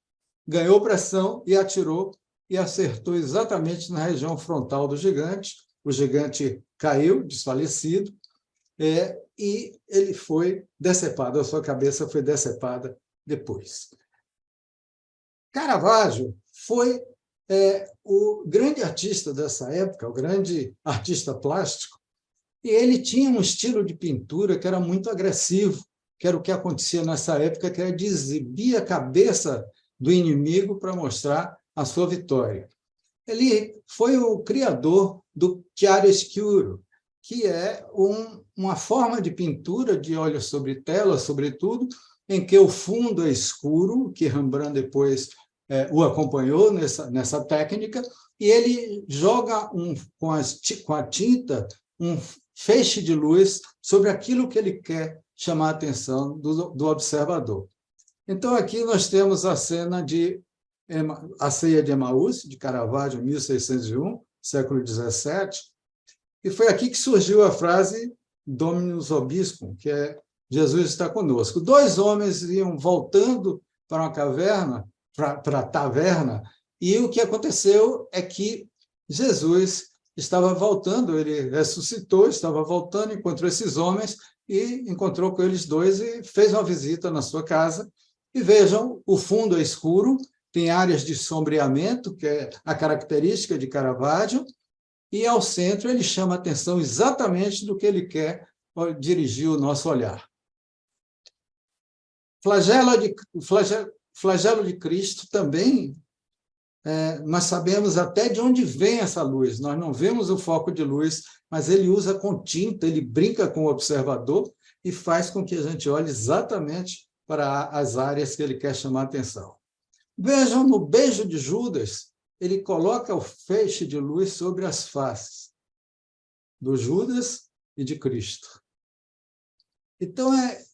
C: ganhou pressão e atirou, e acertou exatamente na região frontal do gigante. O gigante caiu, desfalecido, e ele foi decepado, a sua cabeça foi decepada depois. Caravaggio foi o grande artista dessa época, o grande artista plástico, e ele tinha um estilo de pintura que era muito agressivo, que era o que acontecia nessa época, que era de exibir a cabeça do inimigo para mostrar a sua vitória. Ele foi o criador do chiaroscuro, que é uma forma de pintura de óleo sobre tela, sobretudo, em que o fundo é escuro, que Rembrandt depois o acompanhou nessa técnica, e ele joga com a tinta um feixe de luz sobre aquilo que ele quer chamar a atenção do observador. Então, aqui nós temos a cena a Ceia de Emaús, de Caravaggio, 1601, século XVII, e foi aqui que surgiu a frase Dominus Vobiscum, que é Jesus está conosco. Dois homens iam voltando para uma caverna, para a taverna, e o que aconteceu é que Jesus estava voltando, ele ressuscitou, estava voltando, encontrou esses homens e encontrou com eles dois e fez uma visita na sua casa. E vejam, o fundo é escuro, tem áreas de sombreamento, que é a característica de Caravaggio, e ao centro ele chama a atenção exatamente do que ele quer dirigir o nosso olhar. Flagelo de Cristo também nós sabemos até de onde vem essa luz. Nós não vemos o foco de luz, mas ele usa com tinta, ele brinca com o observador e faz com que a gente olhe exatamente para as áreas que ele quer chamar a atenção. Vejam, no beijo de Judas, ele coloca o feixe de luz sobre as faces do Judas e de Cristo. Então,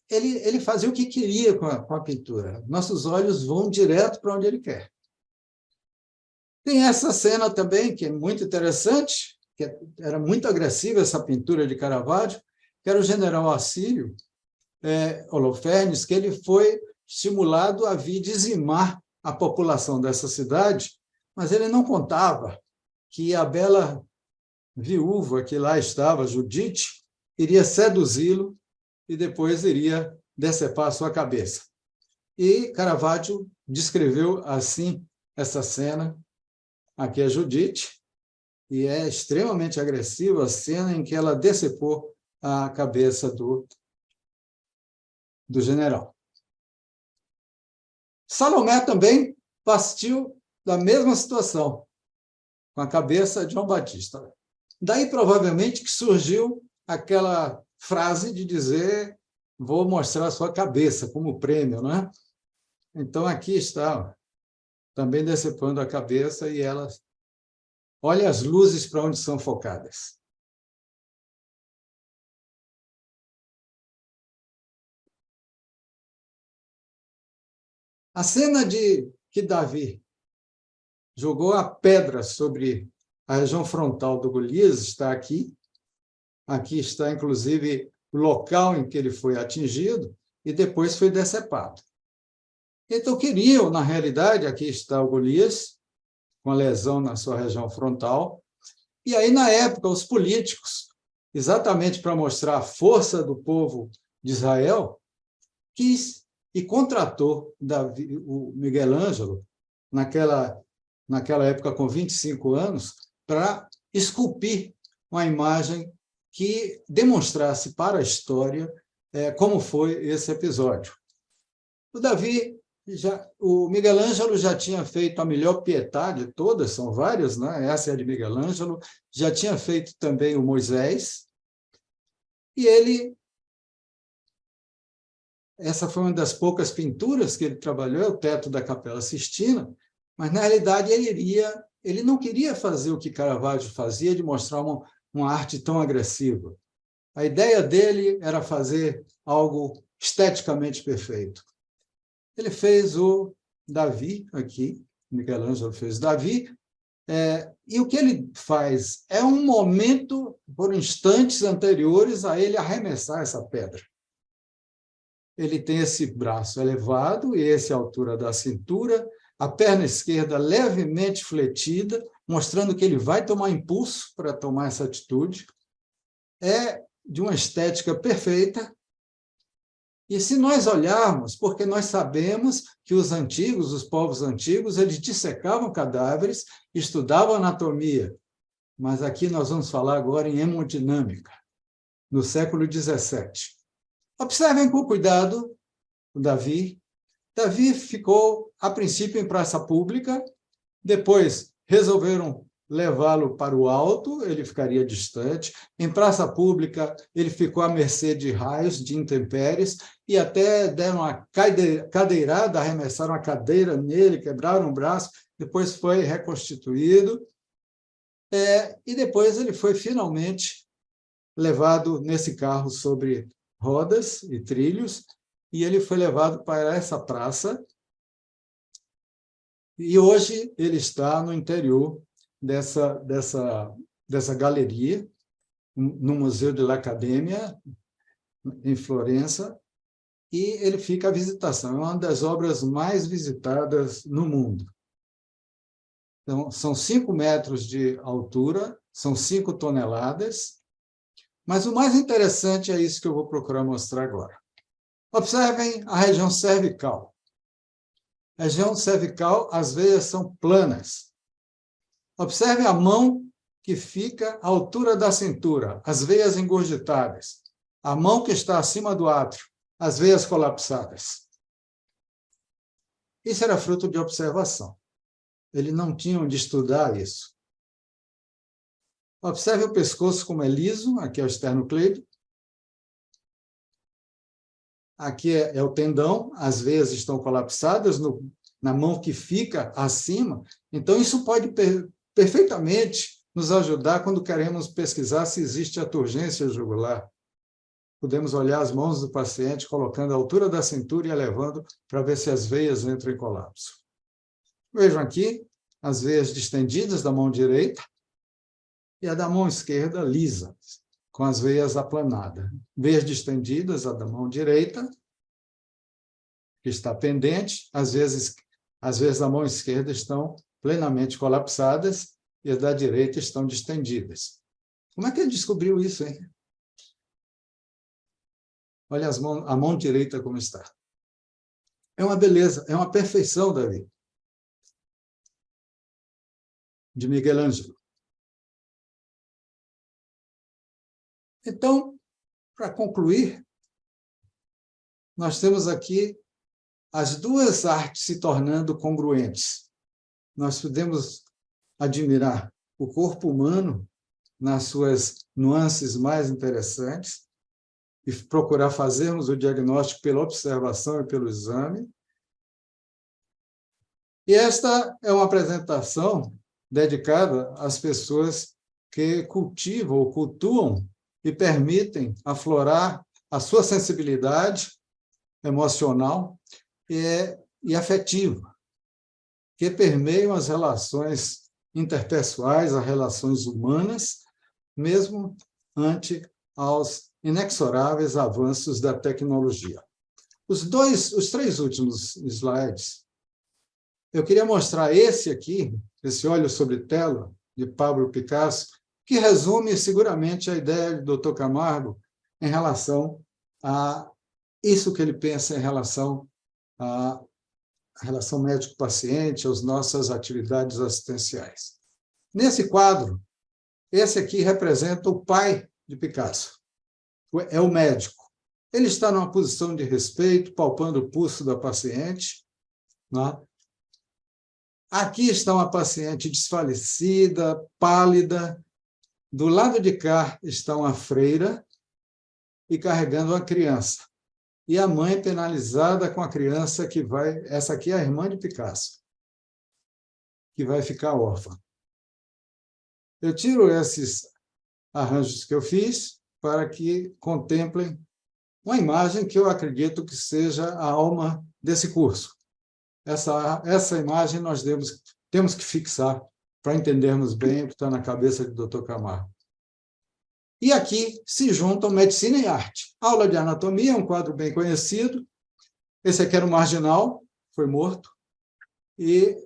C: ele fazia o que queria com a pintura. Nossos olhos vão direto para onde ele quer. Tem essa cena também, que é muito interessante, que era muito agressiva essa pintura de Caravaggio, que era o general assírio, Holofernes, que ele foi estimulado a vir dizimar a população dessa cidade, mas ele não contava que a bela viúva que lá estava, Judite, iria seduzi-lo e depois iria decepar a sua cabeça. E Caravaggio descreveu assim essa cena. Aqui é Judite, e é extremamente agressiva a cena em que ela decepou a cabeça do general. Salomé também partiu da mesma situação, com a cabeça de João Batista. Daí, provavelmente, que surgiu aquela frase de dizer: vou mostrar a sua cabeça como prêmio, não é? Então, aqui está, também decepando a cabeça, e ela olha as luzes para onde são focadas. A cena de que Davi jogou a pedra sobre a região frontal do Golias está aqui. Aqui está, inclusive, o local em que ele foi atingido e depois foi decepado. Então, queriam, na realidade, aqui está o Golias, com a lesão na sua região frontal, e aí, na época, os políticos, exatamente para mostrar a força do povo de Israel, quis e contratou o Miguel Ângelo, naquela época com 25 anos, para esculpir uma imagem que demonstrasse para a história como foi esse episódio. O Miguel Ângelo já tinha feito a melhor Pietà de todas, são várias, né? Essa é a de Miguel Ângelo, já tinha feito também o Moisés, e essa foi uma das poucas pinturas que ele trabalhou, é o teto da Capela Sistina, mas, na realidade, ele não queria fazer o que Caravaggio fazia, de mostrar uma arte tão agressiva. A ideia dele era fazer algo esteticamente perfeito. Ele fez o Davi aqui, Miguel Ângelo fez Davi, e o que ele faz é um momento, por instantes anteriores a ele arremessar essa pedra. Ele tem esse braço elevado, e essa é a altura da cintura, a perna esquerda levemente fletida, mostrando que ele vai tomar impulso para tomar essa atitude. É de uma estética perfeita. E se nós olharmos, porque nós sabemos que os povos antigos, eles dissecavam cadáveres, estudavam anatomia, mas aqui nós vamos falar agora em hemodinâmica, no século XVII. Observem com cuidado o Davi. Davi ficou, a princípio, em praça pública, depois resolveram levá-lo para o alto, ele ficaria distante. Em praça pública, ele ficou à mercê de raios, de intempéries, e até deram uma cadeirada, arremessaram a cadeira nele, quebraram o braço, depois foi reconstituído, e depois ele foi finalmente levado nesse carro sobre rodas e trilhos, e ele foi levado para essa praça, e hoje ele está no interior dessa galeria, no Museu dell'Accademia, em Florença, e ele fica à visitação. É uma das obras mais visitadas no mundo. Então, são 5 metros de altura, são 5 toneladas, mas o mais interessante é isso que eu vou procurar mostrar agora. Observem a região cervical. A região cervical, as veias são planas. Observe a mão que fica à altura da cintura, as veias engurgitadas. A mão que está acima do átrio, as veias colapsadas. Isso era fruto de observação. ele não tinha onde estudar isso. Observe o pescoço como é liso, aqui é o esternocleido. Aqui é o tendão, as veias estão colapsadas na mão que fica acima. Então, isso pode perfeitamente nos ajudar quando queremos pesquisar se existe a turgência jugular. Podemos olhar as mãos do paciente, colocando a altura da cintura e elevando para ver se as veias entram em colapso. Vejam aqui as veias distendidas da mão direita e a da mão esquerda lisa, com as veias aplanadas. Veias distendidas, a da mão direita, que está pendente, as veias da mão esquerda estão plenamente colapsadas e as da direita estão distendidas. Como é que ele descobriu isso, hein? Olha a mão direita como está. É uma beleza, é uma perfeição, Davi, de Miguel Ângelo. Então, para concluir, nós temos aqui as duas artes se tornando congruentes. Nós podemos admirar o corpo humano nas suas nuances mais interessantes e procurar fazermos o diagnóstico pela observação e pelo exame. E esta é uma apresentação dedicada às pessoas que cultivam ou cultuam e permitem aflorar a sua sensibilidade emocional e afetiva, que permeiam as relações interpessoais, as relações humanas, mesmo ante aos inexoráveis avanços da tecnologia. Os três últimos slides, eu queria mostrar esse aqui, esse óleo sobre tela, de Pablo Picasso, que resume seguramente a ideia do Dr. Camargo em relação a isso que ele pensa em relação à relação médico-paciente, às nossas atividades assistenciais. Nesse quadro, esse aqui representa o pai de Picasso, é o médico. Ele está numa posição de respeito, palpando o pulso da paciente, né? Aqui está uma paciente desfalecida, pálida. Do lado de cá está uma freira e carregando uma criança. E a mãe penalizada com a criança que vai... Essa aqui é a irmã de Picasso, que vai ficar órfã. Eu tiro esses arranjos que eu fiz para que contemplem uma imagem que eu acredito que seja a alma desse curso. Essa imagem nós temos que fixar para entendermos bem o que está na cabeça do Dr. Camargo. E aqui se juntam medicina e arte. Aula de anatomia é um quadro bem conhecido. Esse aqui era o marginal, foi morto. E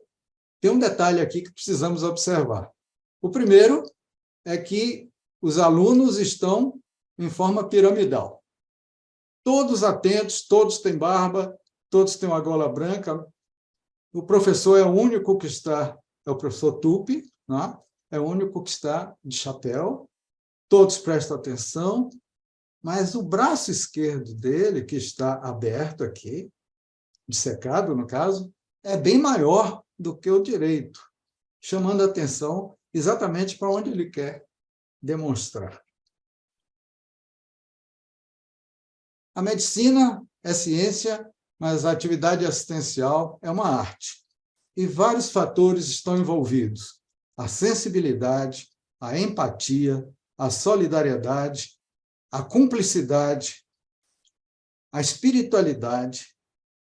C: tem um detalhe aqui que precisamos observar. O primeiro é que os alunos estão em forma piramidal. Todos atentos, todos têm barba, todos têm uma gola branca. O professor é o único que está, é o professor Tupi, né? É o único que está de chapéu. Todos prestam atenção, mas o braço esquerdo dele, que está aberto aqui, dissecado, no caso, é bem maior do que o direito, chamando a atenção exatamente para onde ele quer demonstrar. A medicina é ciência, mas a atividade assistencial é uma arte. E vários fatores estão envolvidos: a sensibilidade, a empatia, a solidariedade, a cumplicidade, a espiritualidade,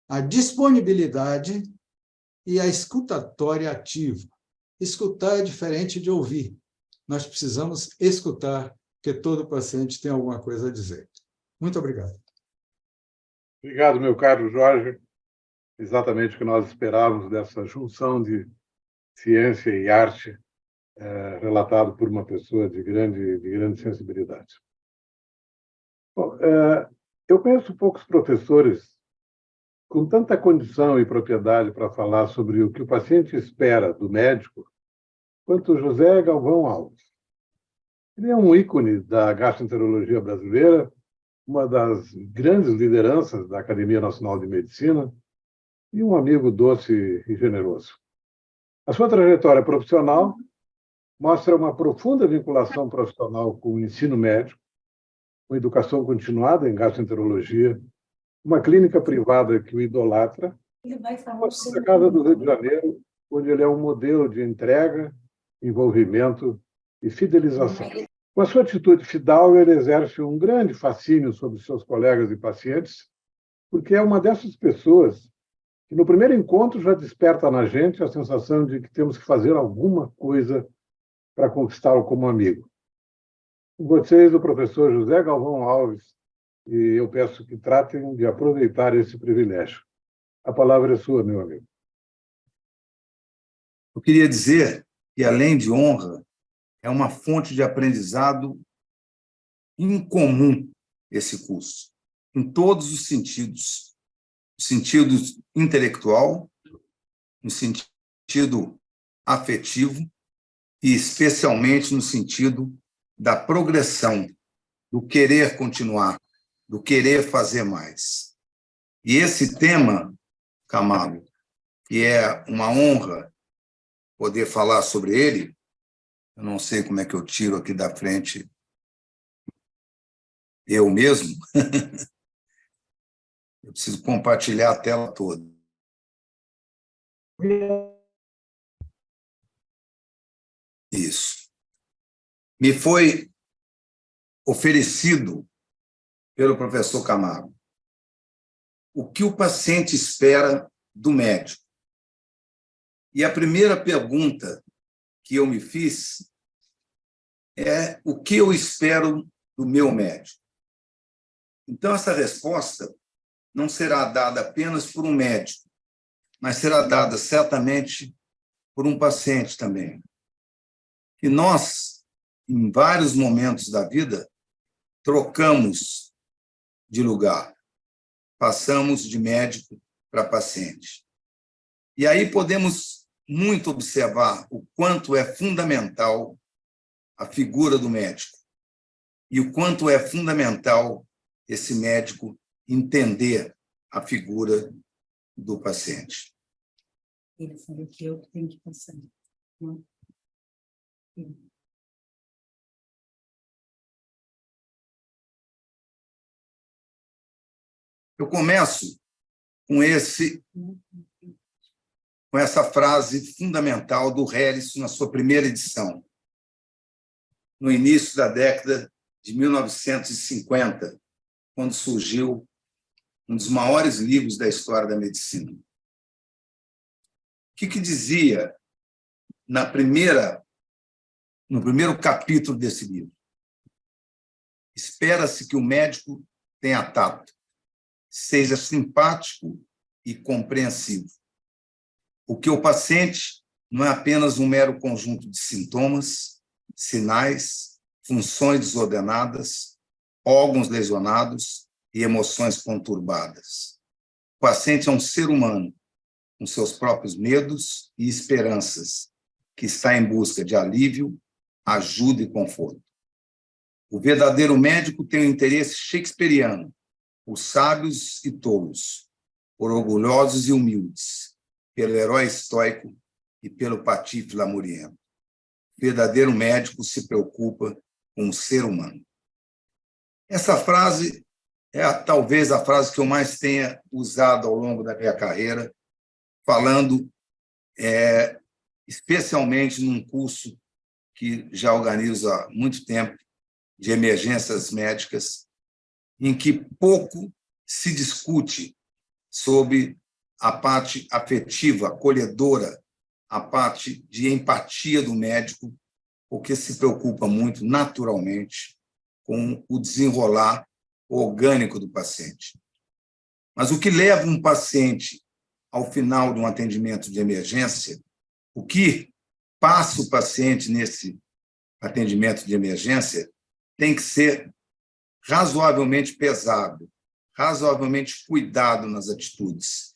C: a disponibilidade e a escutatória ativa. Escutar é diferente de ouvir. Nós precisamos escutar, porque todo paciente tem alguma coisa a dizer. Muito obrigado.
A: Obrigado, meu caro Jorge. Exatamente o que nós esperávamos dessa junção de ciência e arte, relatado por uma pessoa de grande sensibilidade. Bom, eu conheço poucos professores com tanta condição e propriedade para falar sobre o que o paciente espera do médico, quanto José Galvão Alves. Ele é um ícone da gastroenterologia brasileira, uma das grandes lideranças da Academia Nacional de Medicina e um amigo doce e generoso. A sua trajetória profissional mostra uma profunda vinculação profissional com o ensino médico, com educação continuada em gastroenterologia, uma clínica privada que o idolatra, a Casa do Rio de Janeiro, onde ele é um modelo de entrega, envolvimento e fidelização. Com a sua atitude fidal, ele exerce um grande fascínio sobre seus colegas e pacientes, porque é uma dessas pessoas que, no primeiro encontro, já desperta na gente a sensação de que temos que fazer alguma coisa para conquistá-lo como amigo. Com vocês, o professor José Galvão Alves, e eu peço que tratem de aproveitar esse privilégio. A palavra é sua, meu amigo.
D: Eu queria dizer que, além de honra, é uma fonte de aprendizado incomum esse curso, em todos os sentidos. No sentido intelectual, no sentido afetivo e, especialmente, no sentido da progressão, do querer continuar, do querer fazer mais. E esse tema, Camargo, que é uma honra poder falar sobre ele, eu não sei como é que eu tiro aqui da frente eu mesmo, eu preciso compartilhar a tela toda. Isso. Me foi oferecido pelo professor Camargo o que o paciente espera do médico. E a primeira pergunta que eu me fiz é o que eu espero do meu médico. Então, essa resposta não será dada apenas por um médico, mas será dada certamente por um paciente também. E nós, em vários momentos da vida, trocamos de lugar, passamos de médico para paciente. E aí podemos muito observar o quanto é fundamental a figura do médico e o quanto é fundamental esse médico entender a figura do paciente.
E: Ele falou que eu tenho que passar. Não?
D: Eu começo com essa frase fundamental do Harrison na sua primeira edição, no início da década de 1950, quando surgiu um dos maiores livros da história da medicina. O que dizia no primeiro capítulo desse livro? Espera-se que o médico tenha tato, seja simpático e compreensivo. Porque o paciente não é apenas um mero conjunto de sintomas, sinais, funções desordenadas, órgãos lesionados e emoções conturbadas. O paciente é um ser humano, com seus próprios medos e esperanças, que está em busca de alívio, ajuda e conforto. O verdadeiro médico tem um interesse shakespeariano, por sábios e tolos, por orgulhosos e humildes, pelo herói estoico e pelo patife lamuriento. O verdadeiro médico se preocupa com o ser humano. Essa frase é talvez a frase que eu mais tenha usado ao longo da minha carreira, falando especialmente num curso que já organizo há muito tempo, de emergências médicas, em que pouco se discute sobre a parte afetiva, acolhedora, a parte de empatia do médico, porque se preocupa muito, naturalmente, com o desenrolar orgânico do paciente. Mas o que leva um paciente ao final de um atendimento de emergência, o que passa o paciente nesse atendimento de emergência, tem que ser razoavelmente pesado, razoavelmente cuidado nas atitudes.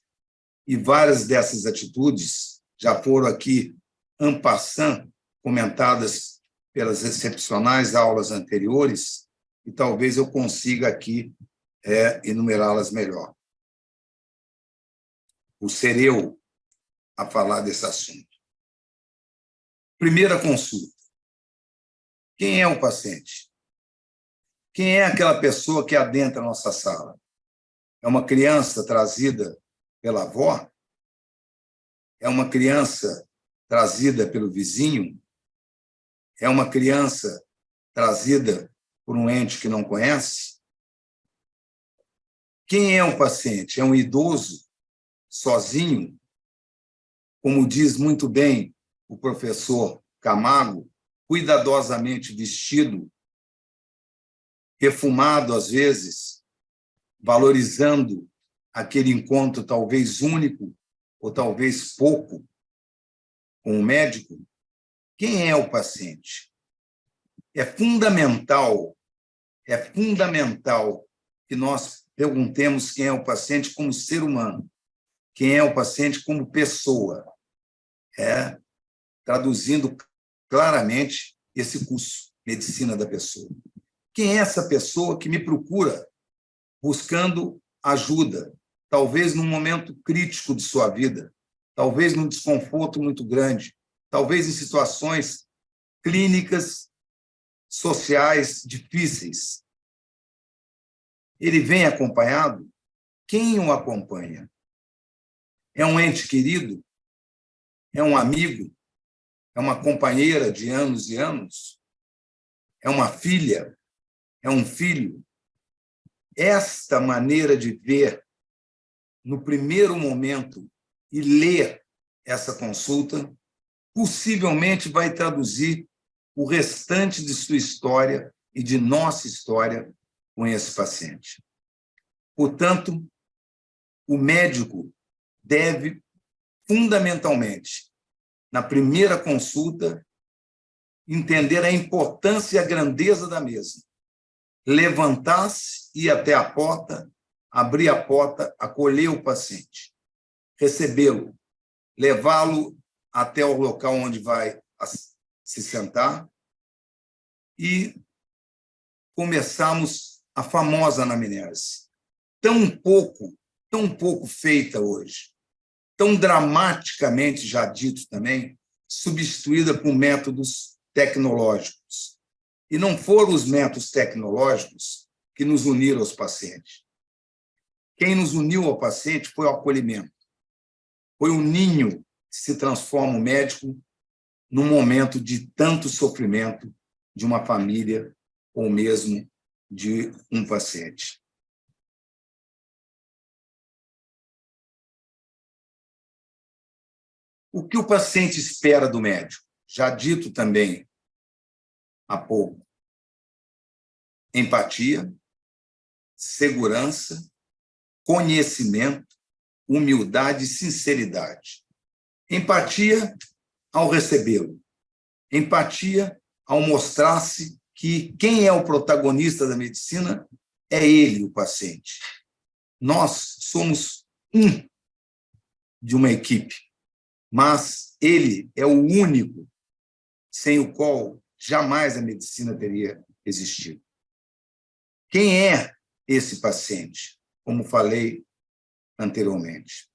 D: E várias dessas atitudes já foram aqui, en passant, comentadas pelas excepcionais aulas anteriores, e talvez eu consiga aqui enumerá-las melhor. Por ser eu a falar desse assunto. Primeira consulta. Quem é o paciente? Quem é aquela pessoa que adentra a nossa sala? É uma criança trazida pela avó? É uma criança trazida pelo vizinho? É uma criança trazida por um ente que não conhece? Quem é o paciente? É um idoso, sozinho? Como diz muito bem o professor Camargo, cuidadosamente vestido, perfumado às vezes, valorizando aquele encontro talvez único ou talvez pouco com o médico. Quem é o paciente? É fundamental que nós perguntemos quem é o paciente como ser humano, quem é o paciente como pessoa, traduzindo claramente esse curso, Medicina da Pessoa. Quem é essa pessoa que me procura buscando ajuda, talvez num momento crítico de sua vida, talvez num desconforto muito grande, talvez em situações clínicas, sociais difíceis? Ele vem acompanhado? Quem o acompanha? É um ente querido? É um amigo? É uma companheira de anos e anos? É uma filha? É um filho? Esta maneira de ver no primeiro momento e ler essa consulta possivelmente vai traduzir o restante de sua história e de nossa história com esse paciente. Portanto, o médico deve, fundamentalmente, na primeira consulta, entender a importância e a grandeza da mesma. Levantar-se, ir até a porta, abrir a porta, acolher o paciente, recebê-lo, levá-lo até o local onde vai se sentar e começamos a famosa anamnese, tão pouco feita hoje, tão dramaticamente, já dito também, substituída por métodos tecnológicos. E não foram os métodos tecnológicos que nos uniram aos pacientes. Quem nos uniu ao paciente foi o acolhimento. Foi o ninho que se transforma o médico num momento de tanto sofrimento de uma família ou mesmo de um paciente. O que o paciente espera do médico? Já dito também há pouco. Empatia, segurança, conhecimento, humildade e sinceridade. Empatia ao recebê-lo. Empatia ao mostrar-se que quem é o protagonista da medicina é ele, o paciente. Nós somos um de uma equipe, mas ele é o único sem o qual jamais a medicina teria existido. Quem é esse paciente? Como falei anteriormente.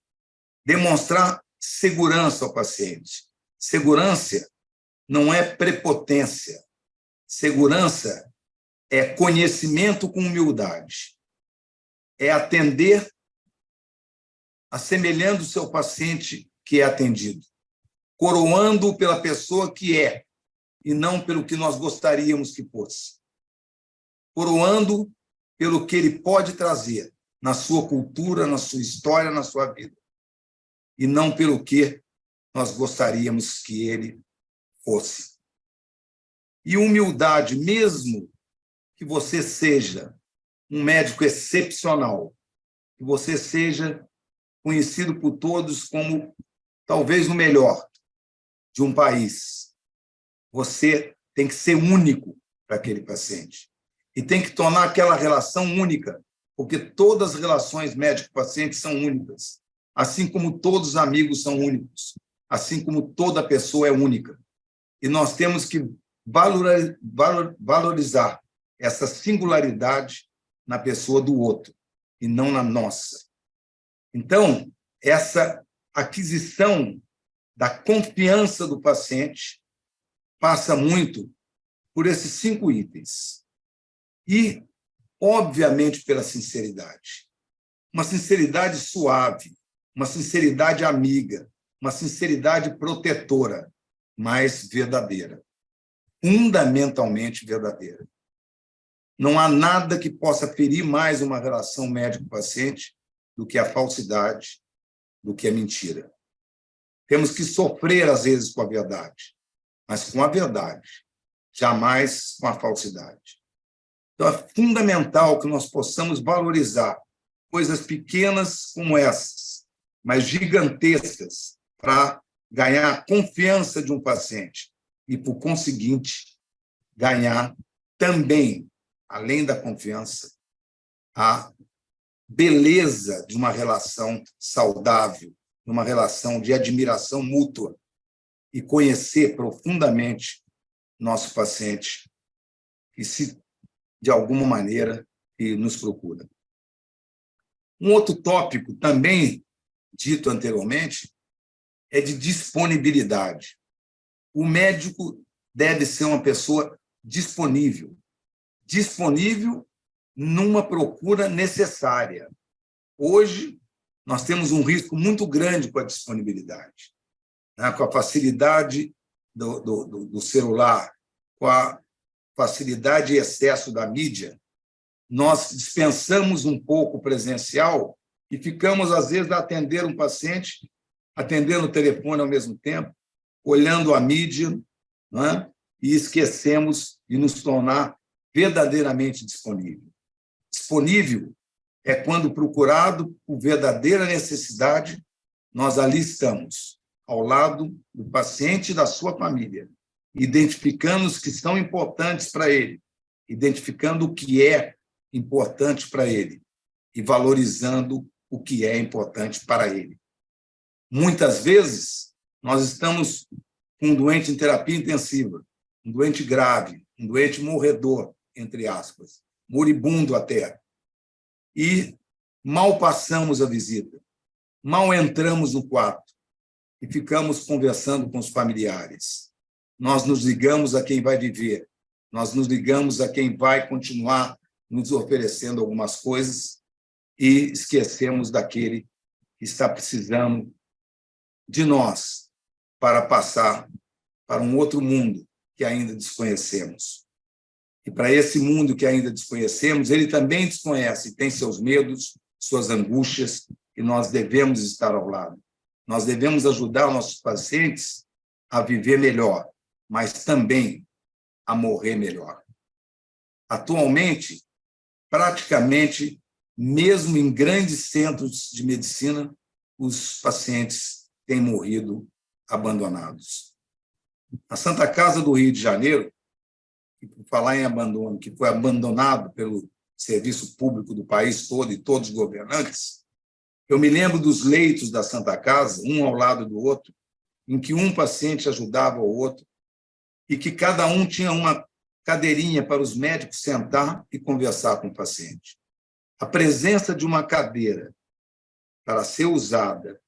D: Demonstrar segurança ao paciente. Segurança não é prepotência. Segurança é conhecimento com humildade. É atender assemelhando o seu paciente que é atendido, coroando-o pela pessoa que é, e não pelo que nós gostaríamos que fosse. Coroando pelo que ele pode trazer na sua cultura, na sua história, na sua vida, e não pelo que nós gostaríamos que ele fosse. E humildade, mesmo que você seja um médico excepcional, que você seja conhecido por todos como talvez o melhor de um país, você tem que ser único para aquele paciente. E tem que tornar aquela relação única, porque todas as relações médico-paciente são únicas, assim como todos os amigos são únicos, assim como toda pessoa é única. E nós temos que valorizar essa singularidade na pessoa do outro, e não na nossa. Então, essa aquisição da confiança do paciente passa muito por esses 5 itens. E, obviamente, pela sinceridade. Uma sinceridade suave, uma sinceridade amiga, uma sinceridade protetora, mas verdadeira. Fundamentalmente verdadeira. Não há nada que possa ferir mais uma relação médico-paciente do que a falsidade, do que a mentira. Temos que sofrer, às vezes, com a verdade, mas com a verdade, jamais com a falsidade. Então, é fundamental que nós possamos valorizar coisas pequenas como essas, mas gigantescas, para ganhar a confiança de um paciente e, por conseguinte, ganhar também, além da confiança, a beleza de uma relação saudável, de uma relação de admiração mútua e conhecer profundamente nosso paciente que, se de alguma maneira, que nos procura. Um outro tópico, também dito anteriormente, é de disponibilidade. O médico deve ser uma pessoa disponível. Disponível numa procura necessária. Hoje, nós temos um risco muito grande com a disponibilidade, né? Com a facilidade do celular, com a facilidade e excesso da mídia, nós dispensamos um pouco o presencial e ficamos, às vezes, a atender um paciente, atendendo o telefone ao mesmo tempo, olhando a mídia, né? E esquecemos de nos tornar verdadeiramente disponível. Disponível é quando procurado por verdadeira necessidade, nós ali estamos, ao lado do paciente e da sua família, identificando os que são importantes para ele, identificando o que é importante para ele e valorizando o que é importante para ele. Muitas vezes, nós estamos com um doente em terapia intensiva, um doente grave, um doente morredor, entre aspas, moribundo até, e mal passamos a visita, mal entramos no quarto e ficamos conversando com os familiares. Nós nos ligamos a quem vai viver, nós nos ligamos a quem vai continuar nos oferecendo algumas coisas e esquecemos daquele que está precisando de nós para passar para um outro mundo que ainda desconhecemos. E para esse mundo que ainda desconhecemos, ele também desconhece, tem seus medos, suas angústias, e nós devemos estar ao lado. Nós devemos ajudar nossos pacientes a viver melhor, mas também a morrer melhor. Atualmente, praticamente, mesmo em grandes centros de medicina, os pacientes têm morrido abandonados. A Santa Casa do Rio de Janeiro, e por falar em abandono, que foi abandonado pelo serviço público do país todo e todos os governantes, eu me lembro dos leitos da Santa Casa, um ao lado do outro, em que um paciente ajudava o outro e que cada um tinha uma cadeirinha para os médicos sentar e conversar com o paciente. A presença de uma cadeira para ser usada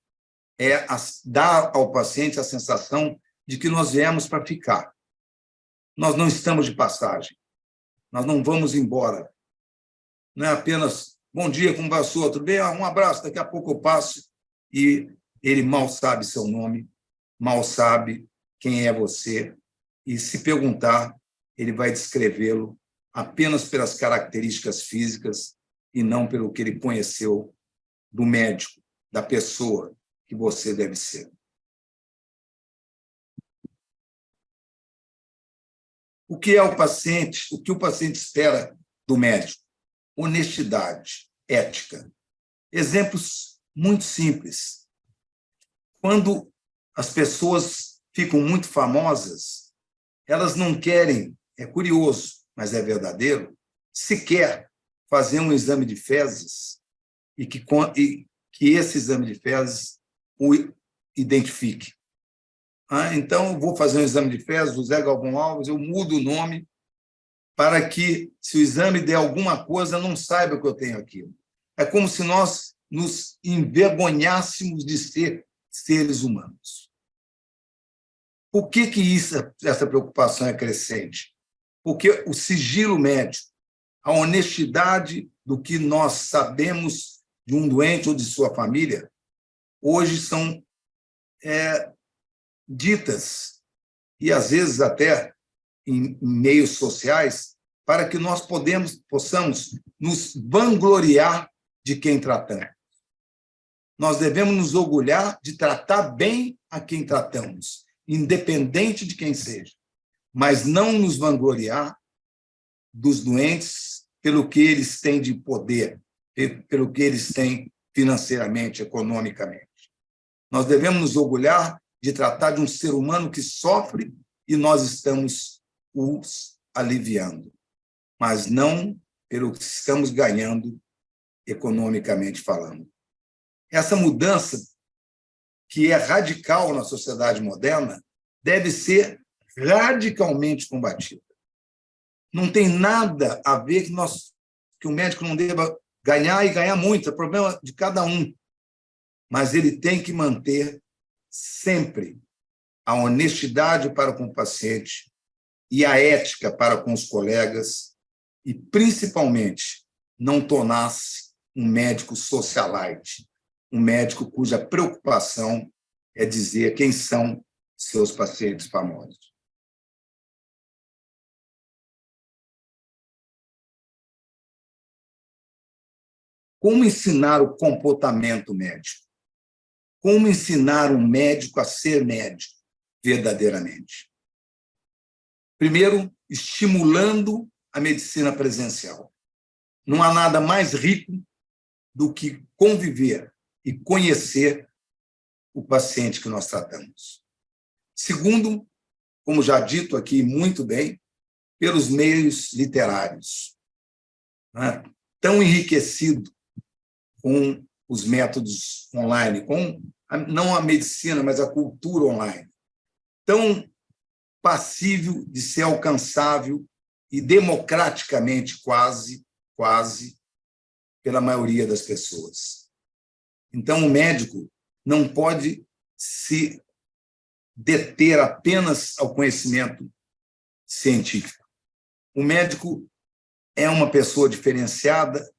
D: é dar ao paciente a sensação de que nós viemos para ficar. Nós não estamos de passagem. Nós não vamos embora. Não é apenas, bom dia, como vai o senhor? Tudo bem? Um abraço, daqui a pouco eu passo. E ele mal sabe seu nome, mal sabe quem é você. E se perguntar, ele vai descrevê-lo apenas pelas características físicas e não pelo que ele conheceu do médico, da pessoa que você deve ser. O que é o paciente? O que o paciente espera do médico? Honestidade, ética. Exemplos muito simples. Quando as pessoas ficam muito famosas, elas não querem, é curioso, mas é verdadeiro, sequer fazer um exame de fezes e que esse exame de fezes o identifique. Então, eu vou fazer um exame de fezes do Zé Galvão Alves, eu mudo o nome para que, se o exame der alguma coisa, não saiba que eu tenho aquilo. É como se nós nos envergonhássemos de ser seres humanos. Por que essa preocupação é crescente? Porque o sigilo médico, a honestidade do que nós sabemos de um doente ou de sua família, hoje são ditas, e às vezes até em meios sociais, para que nós possamos nos vangloriar de quem tratamos. Nós devemos nos orgulhar de tratar bem a quem tratamos, independente de quem seja, mas não nos vangloriar dos doentes pelo que eles têm de poder, pelo que eles têm financeiramente, economicamente. Nós devemos nos orgulhar de tratar de um ser humano que sofre e nós estamos os aliviando, mas não pelo que estamos ganhando economicamente falando. Essa mudança, que é radical na sociedade moderna, deve ser radicalmente combatida. Não tem nada a ver que o médico não deva ganhar e ganhar muito, é problema de cada um. Mas ele tem que manter sempre a honestidade para com o paciente e a ética para com os colegas e, principalmente, não tornar-se um médico socialite, um médico cuja preocupação é dizer quem são seus pacientes famosos. Como ensinar o comportamento médico? Como ensinar um médico a ser médico verdadeiramente? Primeiro, estimulando a medicina presencial. Não há nada mais rico do que conviver e conhecer o paciente que nós tratamos. Segundo, como já dito aqui muito bem, pelos meios literários, né? Tão enriquecido com os métodos online, com não a medicina, mas a cultura online, tão passível de ser alcançável e democraticamente quase pela maioria das pessoas. Então, o médico não pode se deter apenas ao conhecimento científico. O médico é uma pessoa diferenciada?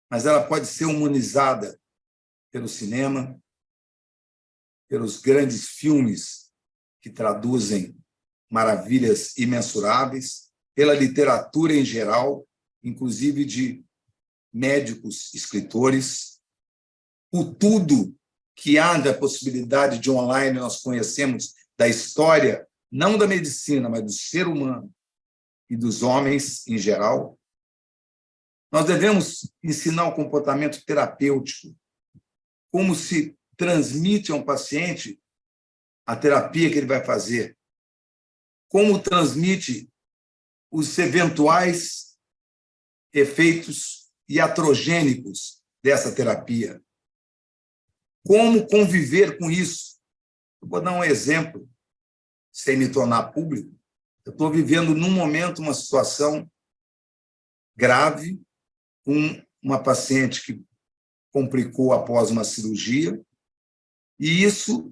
D: Mas ela pode ser humanizada pelo cinema, pelos grandes filmes que traduzem maravilhas imensuráveis, pela literatura em geral, inclusive de médicos, escritores, por tudo que há da possibilidade de online nós conhecemos da história, não da medicina, mas do ser humano e dos homens em geral. Nós devemos ensinar o comportamento terapêutico, como se transmite a um paciente a terapia que ele vai fazer, como transmite os eventuais efeitos iatrogênicos dessa terapia, como conviver com isso. Eu vou dar um exemplo, sem me tornar público. Eu estou vivendo, num momento, uma situação grave, com uma paciente que complicou após uma cirurgia, e isso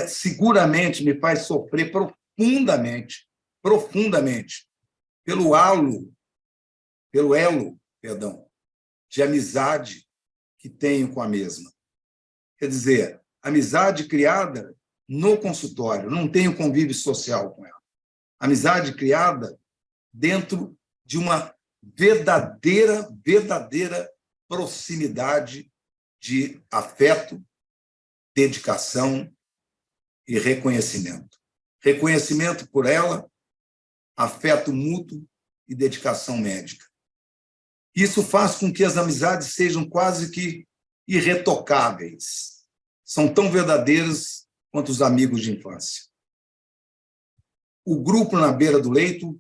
D: seguramente me faz sofrer profundamente, pelo elo, de amizade que tenho com a mesma. Quer dizer, amizade criada no consultório, não tenho convívio social com ela. Amizade criada dentro de uma verdadeira proximidade de afeto, dedicação e reconhecimento. Reconhecimento por ela, afeto mútuo e dedicação médica. Isso faz com que as amizades sejam quase que irretocáveis. São tão verdadeiras quanto os amigos de infância. O grupo na beira do leito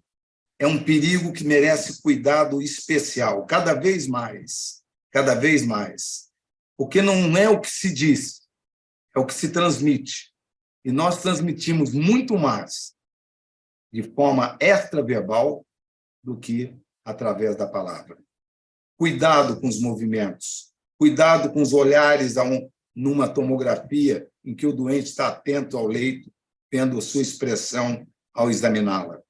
D: é um perigo que merece cuidado especial, cada vez mais, porque não é o que se diz, é o que se transmite. E nós transmitimos muito mais de forma extraverbal do que através da palavra. Cuidado com os movimentos, cuidado com os olhares numa tomografia em que o doente está atento ao leito, vendo a sua expressão ao examiná-la.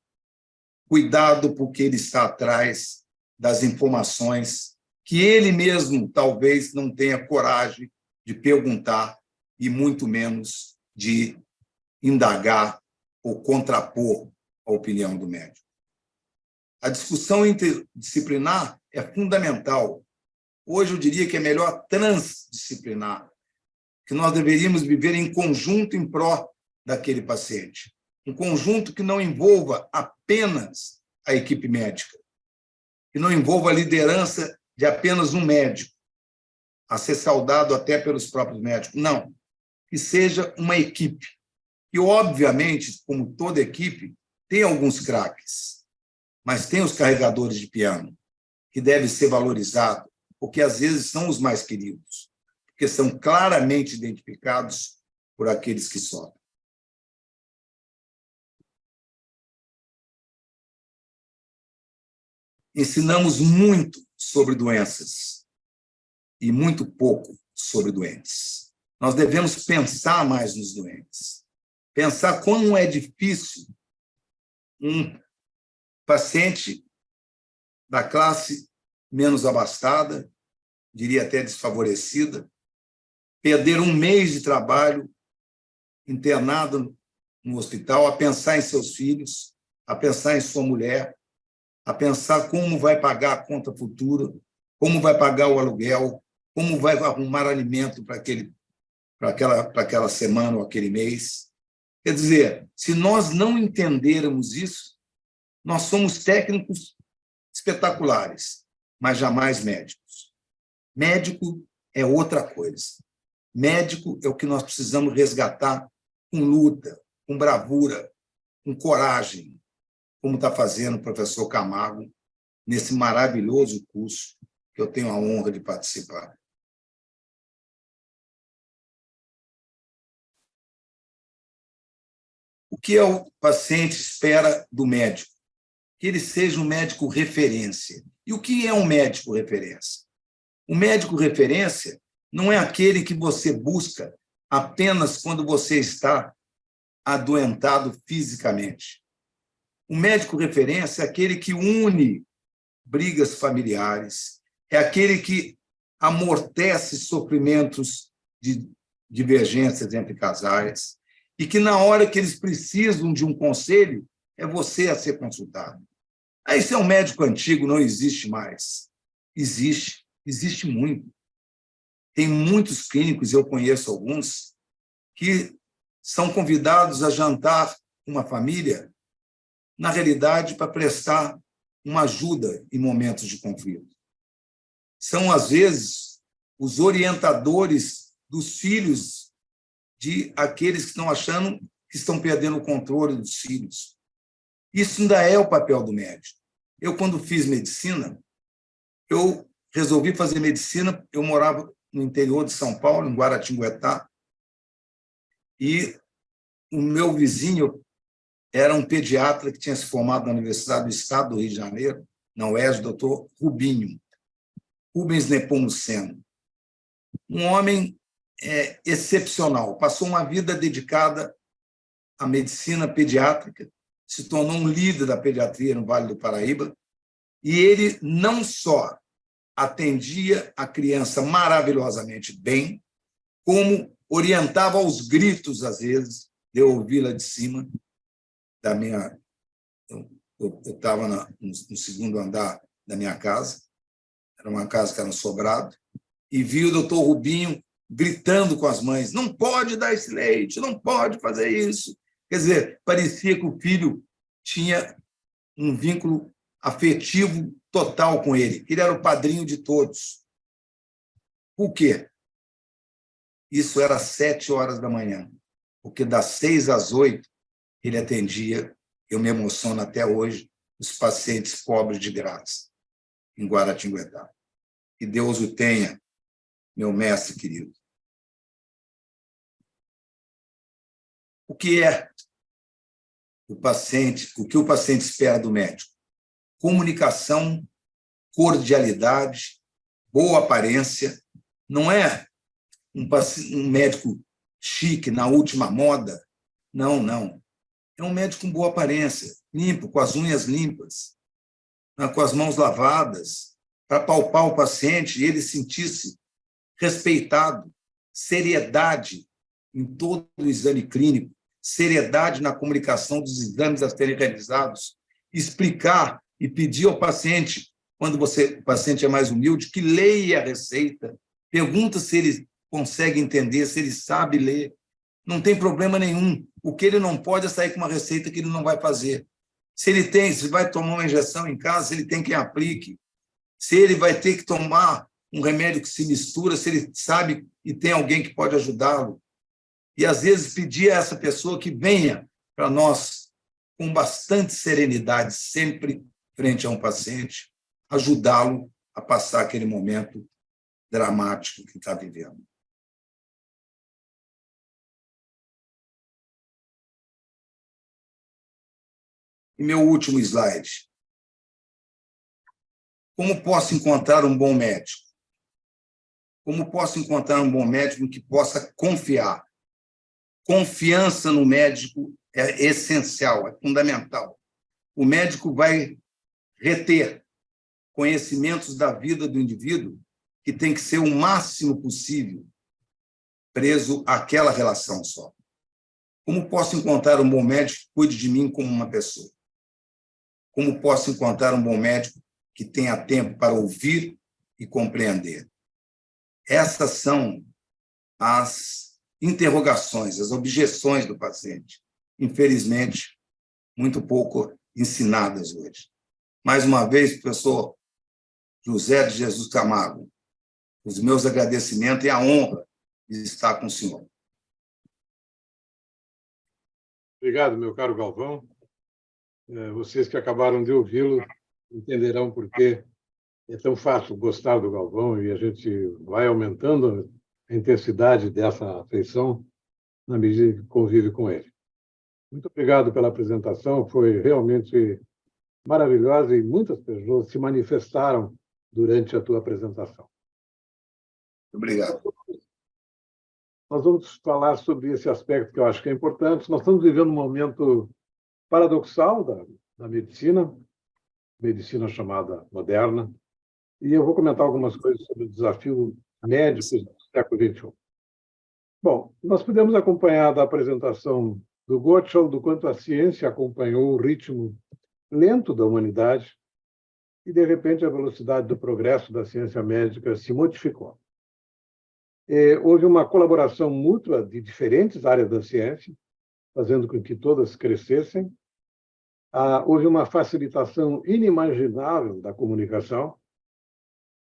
D: Cuidado, porque ele está atrás das informações que ele mesmo talvez não tenha coragem de perguntar e muito menos de indagar ou contrapor a opinião do médico. A discussão interdisciplinar é fundamental. Hoje eu diria que é melhor transdisciplinar, que nós deveríamos viver em conjunto em pró daquele paciente. Um conjunto que não envolva apenas a equipe médica, que não envolva a liderança de apenas um médico, a ser saudado até pelos próprios médicos. Não, que seja uma equipe. E, obviamente, como toda equipe, tem alguns craques, mas tem os carregadores de piano, que devem ser valorizados, porque, às vezes, são os mais queridos, porque são claramente identificados por aqueles que sofrem. Ensinamos muito sobre doenças e muito pouco sobre doentes. Nós devemos pensar mais nos doentes. Pensar como é difícil um paciente da classe menos abastada, diria até desfavorecida, perder um mês de trabalho internado no hospital, a pensar em seus filhos, a pensar em sua mulher, a pensar como vai pagar a conta futura, como vai pagar o aluguel, como vai arrumar alimento para aquela semana ou aquele mês. Quer dizer, se nós não entendermos isso, nós somos técnicos espetaculares, mas jamais médicos. Médico é outra coisa. Médico é o que nós precisamos resgatar com luta, com bravura, com coragem, como está fazendo o professor Camargo nesse maravilhoso curso que eu tenho a honra de participar. O que o paciente espera do médico? Que ele seja um médico referência. E o que é um médico referência? O médico referência não é aquele que você busca apenas quando você está adoentado fisicamente. O médico referência é aquele que une brigas familiares, é aquele que amortece sofrimentos de divergências entre casais e que, na hora que eles precisam de um conselho, é você a ser consultado. Aí, isso é um médico antigo, não existe mais. Existe muito. Tem muitos clínicos, eu conheço alguns, que são convidados a jantar com uma família, na realidade, para prestar uma ajuda em momentos de conflito. São, às vezes, os orientadores dos filhos de aqueles que estão achando que estão perdendo o controle dos filhos. Isso ainda é o papel do médico. Eu, quando fiz medicina, eu resolvi fazer medicina, eu morava no interior de São Paulo, em Guaratinguetá, e o meu vizinho era um pediatra que tinha se formado na Universidade do Estado do Rio de Janeiro, na UERJ, o doutor Rubinho, Rubens Nepomuceno. Um homem excepcional, passou uma vida dedicada à medicina pediátrica, se tornou um líder da pediatria no Vale do Paraíba, e ele não só atendia a criança maravilhosamente bem, como orientava aos gritos, às vezes, de eu ouvi-la de cima da minha... Eu estava no segundo andar da minha casa, era uma casa que era um sobrado, e vi o doutor Rubinho gritando com as mães, não pode dar esse leite, não pode fazer isso. Quer dizer, parecia que o filho tinha um vínculo afetivo total com ele. Ele era o padrinho de todos. Por quê? Isso era às 7h da manhã, porque das 6 às 8 ele atendia, eu me emociono até hoje, os pacientes pobres de graça, em Guaratinguetá. Que Deus o tenha, meu mestre querido. O que é o que o paciente espera do médico? Comunicação, cordialidade, boa aparência. Não é um médico chique, na última moda, Não, não. É um médico com boa aparência, limpo, com as unhas limpas, com as mãos lavadas, para palpar o paciente e ele sentir-se respeitado, seriedade em todo o exame clínico, seriedade na comunicação dos exames a serem realizados, explicar e pedir ao paciente, quando o paciente é mais humilde, que leia a receita, pergunta se ele consegue entender, se ele sabe ler. Não tem problema nenhum. O que ele não pode é sair com uma receita que ele não vai fazer. Se vai tomar uma injeção em casa, se ele tem quem aplique, se ele vai ter que tomar um remédio que se mistura, se ele sabe e tem alguém que pode ajudá-lo. E, às vezes, pedir a essa pessoa que venha para nós com bastante serenidade, sempre frente a um paciente, ajudá-lo a passar aquele momento dramático que está vivendo. E meu último slide. Como posso encontrar um bom médico? Como posso encontrar um bom médico em que possa confiar? Confiança no médico é essencial, é fundamental. O médico vai reter conhecimentos da vida do indivíduo que tem que ser o máximo possível preso àquela relação só. Como posso encontrar um bom médico que cuide de mim como uma pessoa? Como posso encontrar um bom médico que tenha tempo para ouvir e compreender? Essas são as interrogações, as objeções do paciente, infelizmente, muito pouco ensinadas hoje. Mais uma vez, professor José de Jesus Camargo, os meus agradecimentos e a honra de estar com o senhor.
A: Obrigado, meu caro Galvão. Vocês que acabaram de ouvi-lo entenderão por que é tão fácil gostar do Galvão e a gente vai aumentando a intensidade dessa afeição na medida que convive com ele. Muito obrigado pela apresentação, foi realmente maravilhosa e muitas pessoas se manifestaram durante a tua apresentação.
D: Obrigado.
A: Nós vamos falar sobre esse aspecto que eu acho que é importante. Nós estamos vivendo um momento paradoxal da medicina chamada moderna, e eu vou comentar algumas coisas sobre o desafio médico do século XXI. Bom, nós podemos acompanhar da apresentação do Gottschall do quanto a ciência acompanhou o ritmo lento da humanidade e, de repente, a velocidade do progresso da ciência médica se modificou. Houve uma colaboração mútua de diferentes áreas da ciência, fazendo com que todas crescessem. Houve uma facilitação inimaginável da comunicação.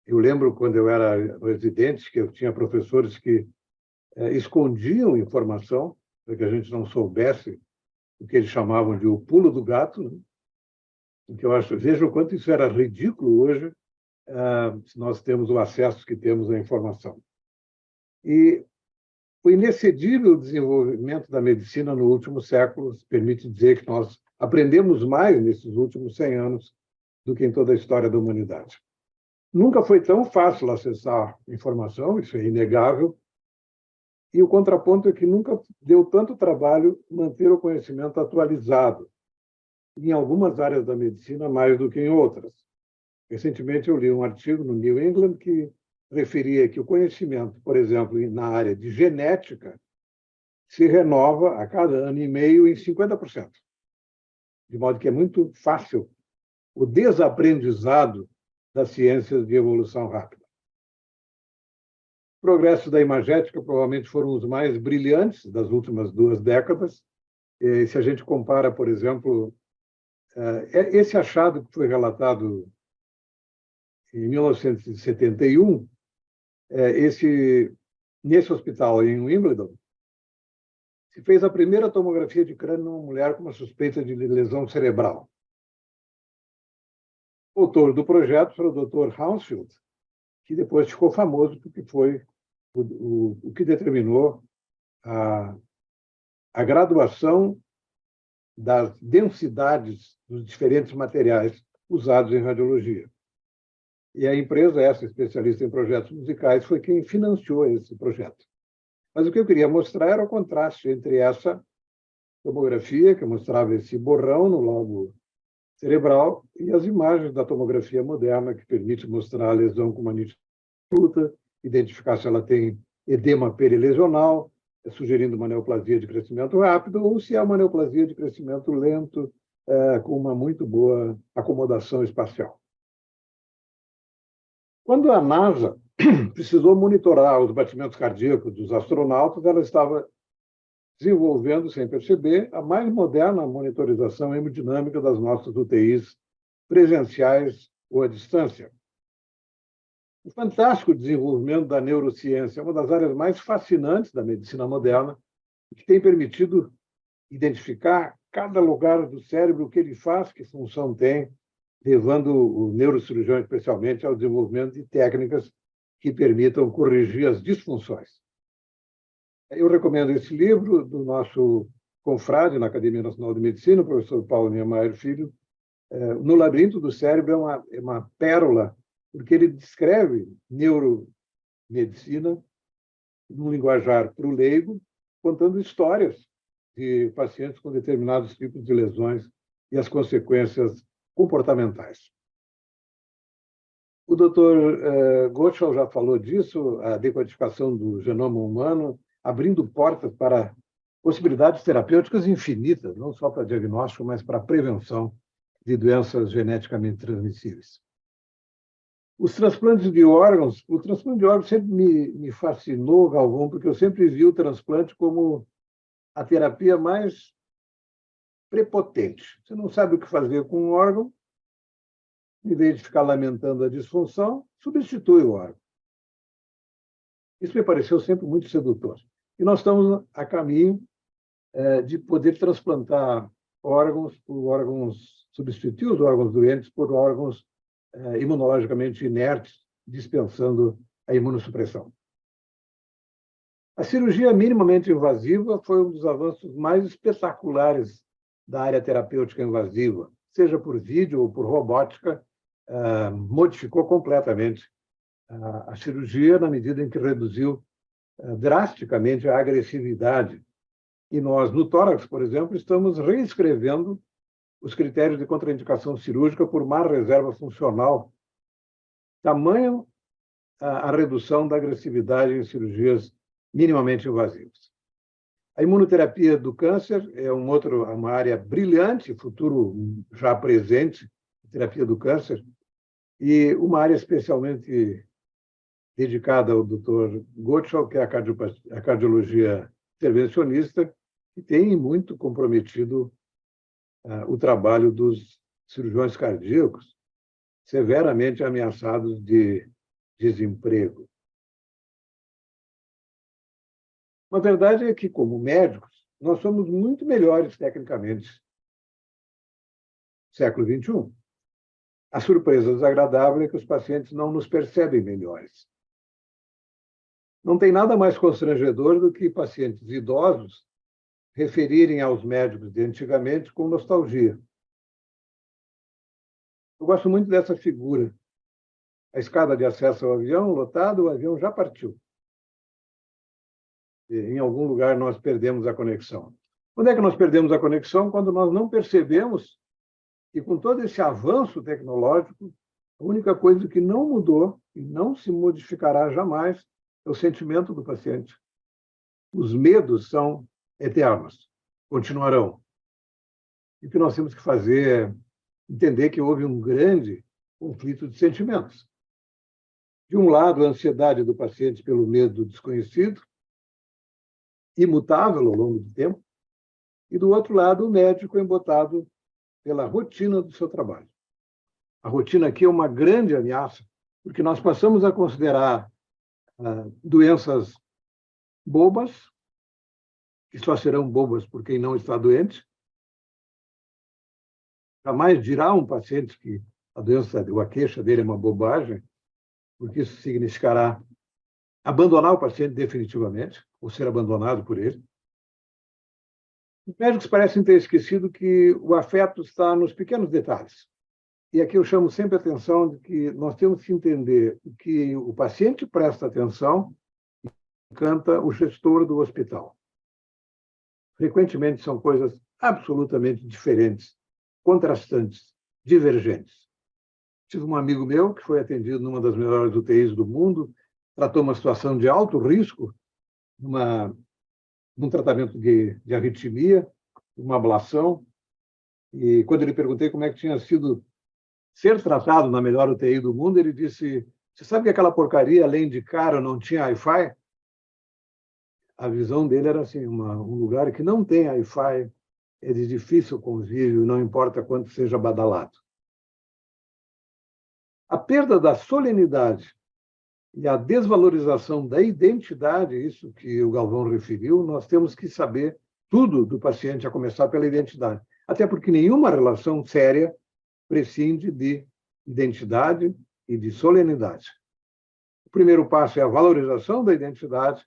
A: Eu lembro, quando eu era residente, que eu tinha professores que escondiam informação para que a gente não soubesse o que eles chamavam de o pulo do gato, né? Que eu acho, veja o quanto isso era ridículo hoje, se nós temos o acesso que temos à informação. E o inexcedível desenvolvimento da medicina no último século permite dizer que nós aprendemos mais nesses últimos 100 anos do que em toda a história da humanidade. Nunca foi tão fácil acessar informação, isso é inegável, e o contraponto é que nunca deu tanto trabalho manter o conhecimento atualizado, em algumas áreas da medicina mais do que em outras. Recentemente eu li um artigo no New England que referia que o conhecimento, por exemplo, na área de genética, se renova a cada ano e meio em 50%. De modo que é muito fácil o desaprendizado das ciências de evolução rápida. Progressos da imagética provavelmente foram os mais brilhantes das últimas 2 décadas. E se a gente compara, por exemplo, esse achado que foi relatado em 1971, nesse hospital em Wimbledon, se fez a primeira tomografia de crânio numa mulher com uma suspeita de lesão cerebral. O autor do projeto foi o Dr. Hounsfield, que depois ficou famoso porque foi o que determinou a graduação das densidades dos diferentes materiais usados em radiologia. E a empresa, essa especialista em projetos musicais, foi quem financiou esse projeto. Mas o que eu queria mostrar era o contraste entre essa tomografia, que mostrava esse borrão no lobo cerebral, e as imagens da tomografia moderna, que permite mostrar a lesão com uma nítida absoluta, identificar se ela tem edema perilesional, sugerindo uma neoplasia de crescimento rápido, ou se é uma neoplasia de crescimento lento, com uma muito boa acomodação espacial. Quando a NASA precisou monitorar os batimentos cardíacos dos astronautas, ela estava desenvolvendo, sem perceber, a mais moderna monitorização hemodinâmica das nossas UTIs presenciais ou à distância. O fantástico desenvolvimento da neurociência é uma das áreas mais fascinantes da medicina moderna, que tem permitido identificar cada lugar do cérebro, o que ele faz, que função tem, levando o neurocirurgião, especialmente, ao desenvolvimento de técnicas que permitam corrigir as disfunções. Eu recomendo esse livro do nosso confrade na Academia Nacional de Medicina, o professor Paulo Niemeyer Filho. No Labirinto do Cérebro é uma pérola, porque ele descreve neuromedicina num linguajar para o leigo, contando histórias de pacientes com determinados tipos de lesões e as consequências comportamentais. O Dr. Gottschall já falou disso, a decodificação do genoma humano, abrindo portas para possibilidades terapêuticas infinitas, não só para diagnóstico, mas para prevenção de doenças geneticamente transmissíveis. Os transplantes de órgãos, o transplante de órgãos sempre me fascinou, Galvão, porque eu sempre vi o transplante como a terapia mais prepotente. Você não sabe o que fazer com um órgão, em vez de ficar lamentando a disfunção, substitui o órgão. Isso me pareceu sempre muito sedutor. E nós estamos a caminho de poder transplantar órgãos por órgãos, substituir os órgãos doentes por órgãos imunologicamente inertes, dispensando a imunossupressão. A cirurgia minimamente invasiva foi um dos avanços mais espetaculares da área terapêutica invasiva, seja por vídeo ou por robótica, modificou completamente a cirurgia na medida em que reduziu drasticamente a agressividade. E nós, no tórax, por exemplo, estamos reescrevendo os critérios de contraindicação cirúrgica por má reserva funcional. Tamanho a redução da agressividade em cirurgias minimamente invasivas. A imunoterapia do câncer é uma área brilhante, futuro já presente, terapia do câncer, e uma área especialmente dedicada ao Dr. Gottschall, que é a cardiologia intervencionista, que tem muito comprometido o trabalho dos cirurgiões cardíacos, severamente ameaçados de desemprego. A verdade é que, como médicos, nós somos muito melhores tecnicamente no século XXI. A surpresa desagradável é que os pacientes não nos percebem melhores. Não tem nada mais constrangedor do que pacientes idosos referirem aos médicos de antigamente com nostalgia. Eu gosto muito dessa figura. A escada de acesso ao avião, lotado, o avião já partiu. E, em algum lugar nós perdemos a conexão. Quando é que nós perdemos a conexão? Quando nós não percebemos que, com todo esse avanço tecnológico, a única coisa que não mudou e não se modificará jamais é o sentimento do paciente. Os medos são eternos, continuarão. E o que nós temos que fazer é entender que houve um grande conflito de sentimentos. De um lado, a ansiedade do paciente pelo medo do desconhecido, imutável ao longo do tempo, e do outro lado, o médico embotado pela rotina do seu trabalho. A rotina aqui é uma grande ameaça, porque nós passamos a considerar doenças bobas, que só serão bobas por quem não está doente. Jamais dirá um paciente que a doença ou a queixa dele é uma bobagem, porque isso significará abandonar o paciente definitivamente, ou ser abandonado por ele. Os médicos parecem ter esquecido que o afeto está nos pequenos detalhes. E aqui eu chamo sempre a atenção de que nós temos que entender que o paciente presta atenção e canta o gestor do hospital. O frequentemente são coisas absolutamente diferentes, contrastantes, divergentes. Tive um amigo meu que foi atendido numa das melhores UTIs do mundo, tratou uma situação de alto risco, num tratamento de arritmia, uma ablação, e quando eu lhe perguntei como é que tinha sido ser tratado na melhor UTI do mundo, ele disse: você sabe que aquela porcaria, além de caro, não tinha Wi-Fi? A visão dele era assim, um lugar que não tem Wi-Fi, é de difícil convívio, não importa quanto seja badalado. A perda da solenidade e a desvalorização da identidade, isso que o Galvão referiu, nós temos que saber tudo do paciente, a começar pela identidade. Até porque nenhuma relação séria prescinde de identidade e de solenidade. O primeiro passo é a valorização da identidade,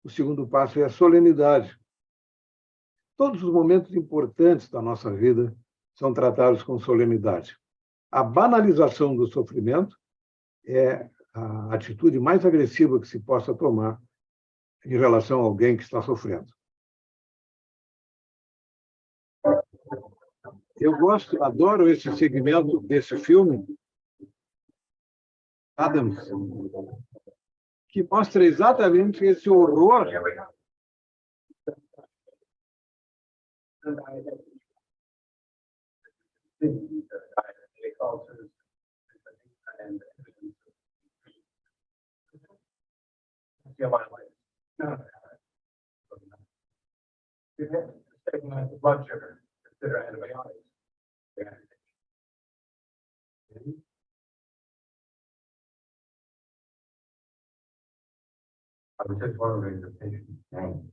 A: o segundo passo é a solenidade. Todos os momentos importantes da nossa vida são tratados com solenidade. A banalização do sofrimento é a atitude mais agressiva que se possa tomar em relação a alguém que está sofrendo. Eu adoro esse segmento desse filme, Adams, que mostra exatamente esse horror
F: blood sugar, consider antibiotics. I was just wondering the patient's name.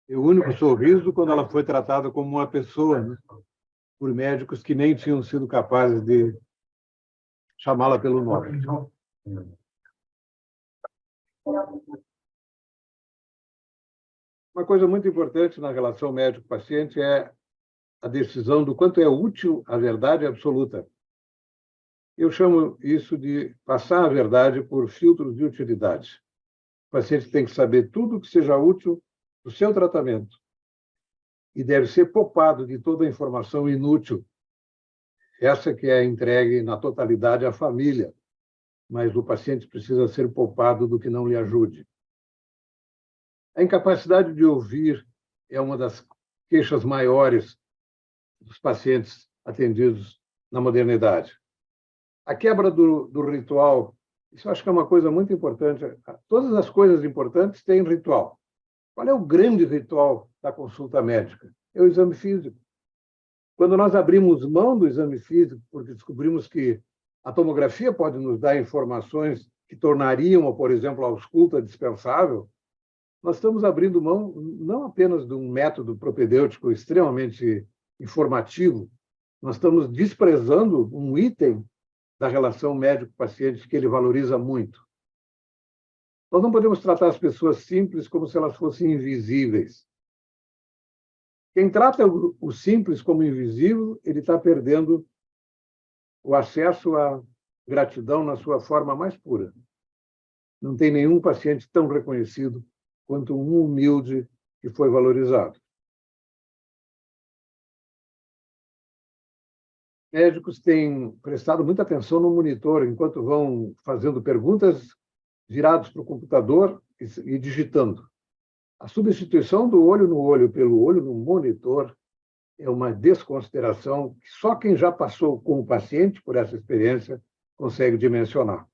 A: E o único sorriso quando ela foi tratada como uma pessoa, né, por médicos que nem tinham sido capazes de chamá-la pelo nome. Uma coisa muito importante na relação médico-paciente é a decisão do quanto é útil a verdade absoluta. Eu chamo isso de passar a verdade por filtros de utilidade. O paciente tem que saber tudo que seja útil do seu tratamento e deve ser poupado de toda a informação inútil. Essa que é entregue na totalidade à família, mas o paciente precisa ser poupado do que não lhe ajude. A incapacidade de ouvir é uma das queixas maiores dos pacientes atendidos na modernidade. A quebra do ritual, isso eu acho que é uma coisa muito importante. Todas as coisas importantes têm ritual. Qual é o grande ritual da consulta médica? É o exame físico. Quando nós abrimos mão do exame físico, porque descobrimos que a tomografia pode nos dar informações que tornariam, por exemplo, a ausculta dispensável, nós estamos abrindo mão não apenas de um método propedêutico extremamente informativo, nós estamos desprezando um item da relação médico-paciente que ele valoriza muito. Nós não podemos tratar as pessoas simples como se elas fossem invisíveis. Quem trata o simples como invisível, ele está perdendo o acesso à gratidão na sua forma mais pura. Não tem nenhum paciente tão reconhecido quanto um humilde que foi valorizado. Médicos têm prestado muita atenção no monitor enquanto vão fazendo perguntas, virados para o computador e digitando. A substituição do olho no olho pelo olho no monitor é uma desconsideração que só quem já passou com o paciente por essa experiência consegue dimensionar.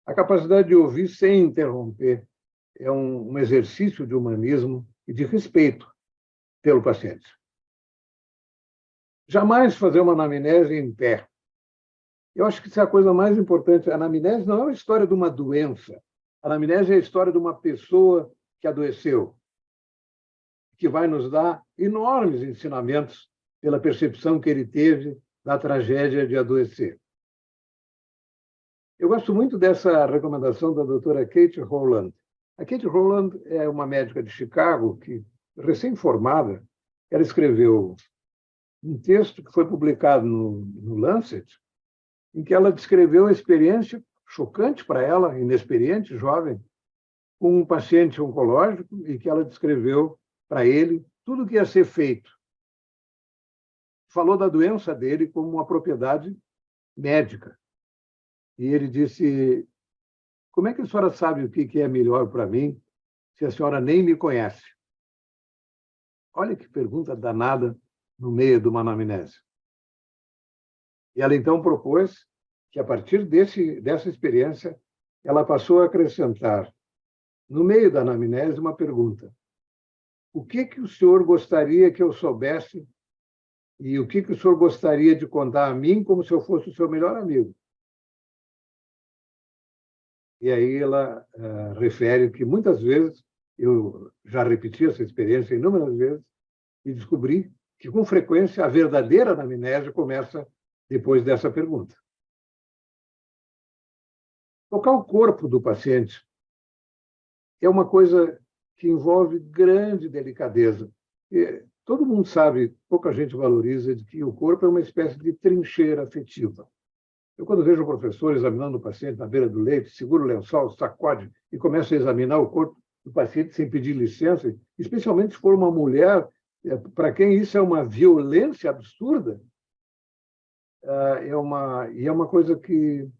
A: A capacidade de ouvir sem interromper é um exercício de humanismo e de respeito pelo paciente. Jamais fazer uma anamnese em pé. Eu acho que isso é a coisa mais importante. A anamnese não é uma história de uma doença. A anamnese é a história de uma pessoa que adoeceu, que vai nos dar enormes ensinamentos pela percepção que ele teve da tragédia de adoecer. Eu gosto muito dessa recomendação da doutora Kate Rowland. A Kate Rowland é uma médica de Chicago que, recém-formada, ela escreveu um texto que foi publicado no Lancet, em que ela descreveu a experiência chocante para ela, inexperiente, jovem, com um paciente oncológico, e que ela descreveu para ele tudo o que ia ser feito. Falou da doença dele como uma propriedade médica. E ele disse: como é que a senhora sabe o que é melhor para mim se a senhora nem me conhece? Olha que pergunta danada no meio de uma anamnese. E ela então propôs que, a partir dessa experiência, ela passou a acrescentar, no meio da anamnese, uma pergunta: o que o senhor gostaria que eu soubesse e o que o senhor gostaria de contar a mim como se eu fosse o seu melhor amigo? E aí ela refere que muitas vezes, eu já repeti essa experiência inúmeras vezes, e descobri que, com frequência, a verdadeira anamnese começa depois dessa pergunta. Tocar o corpo do paciente é uma coisa que envolve grande delicadeza. E todo mundo sabe, pouca gente valoriza, de que o corpo é uma espécie de trincheira afetiva. Eu, quando vejo o professor examinando o paciente na beira do leito, segura o lençol, sacode e começa a examinar o corpo do paciente sem pedir licença, especialmente se for uma mulher, para quem isso é uma violência absurda, é uma coisa que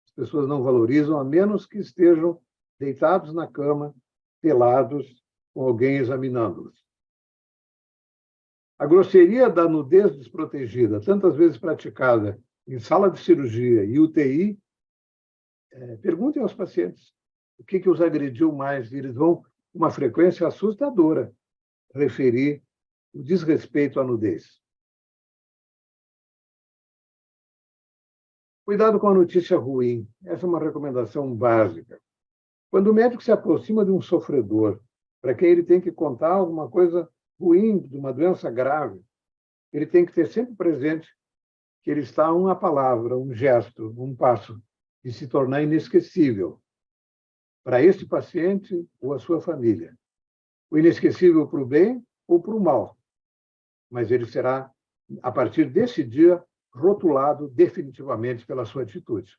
A: as pessoas não valorizam, a menos que estejam deitados na cama, pelados, com alguém examinando-los. A grosseria da nudez desprotegida, tantas vezes praticada em sala de cirurgia e UTI, perguntem aos pacientes o que os agrediu mais, e eles vão, com uma frequência assustadora, referir o desrespeito à nudez. Cuidado com a notícia ruim. Essa é uma recomendação básica. Quando o médico se aproxima de um sofredor, para quem ele tem que contar alguma coisa ruim, de uma doença grave, ele tem que ter sempre presente que ele está a uma palavra, um gesto, um passo de se tornar inesquecível para esse paciente ou a sua família. O inesquecível para o bem ou para o mal. Mas ele será, a partir desse dia, rotulado definitivamente pela sua atitude.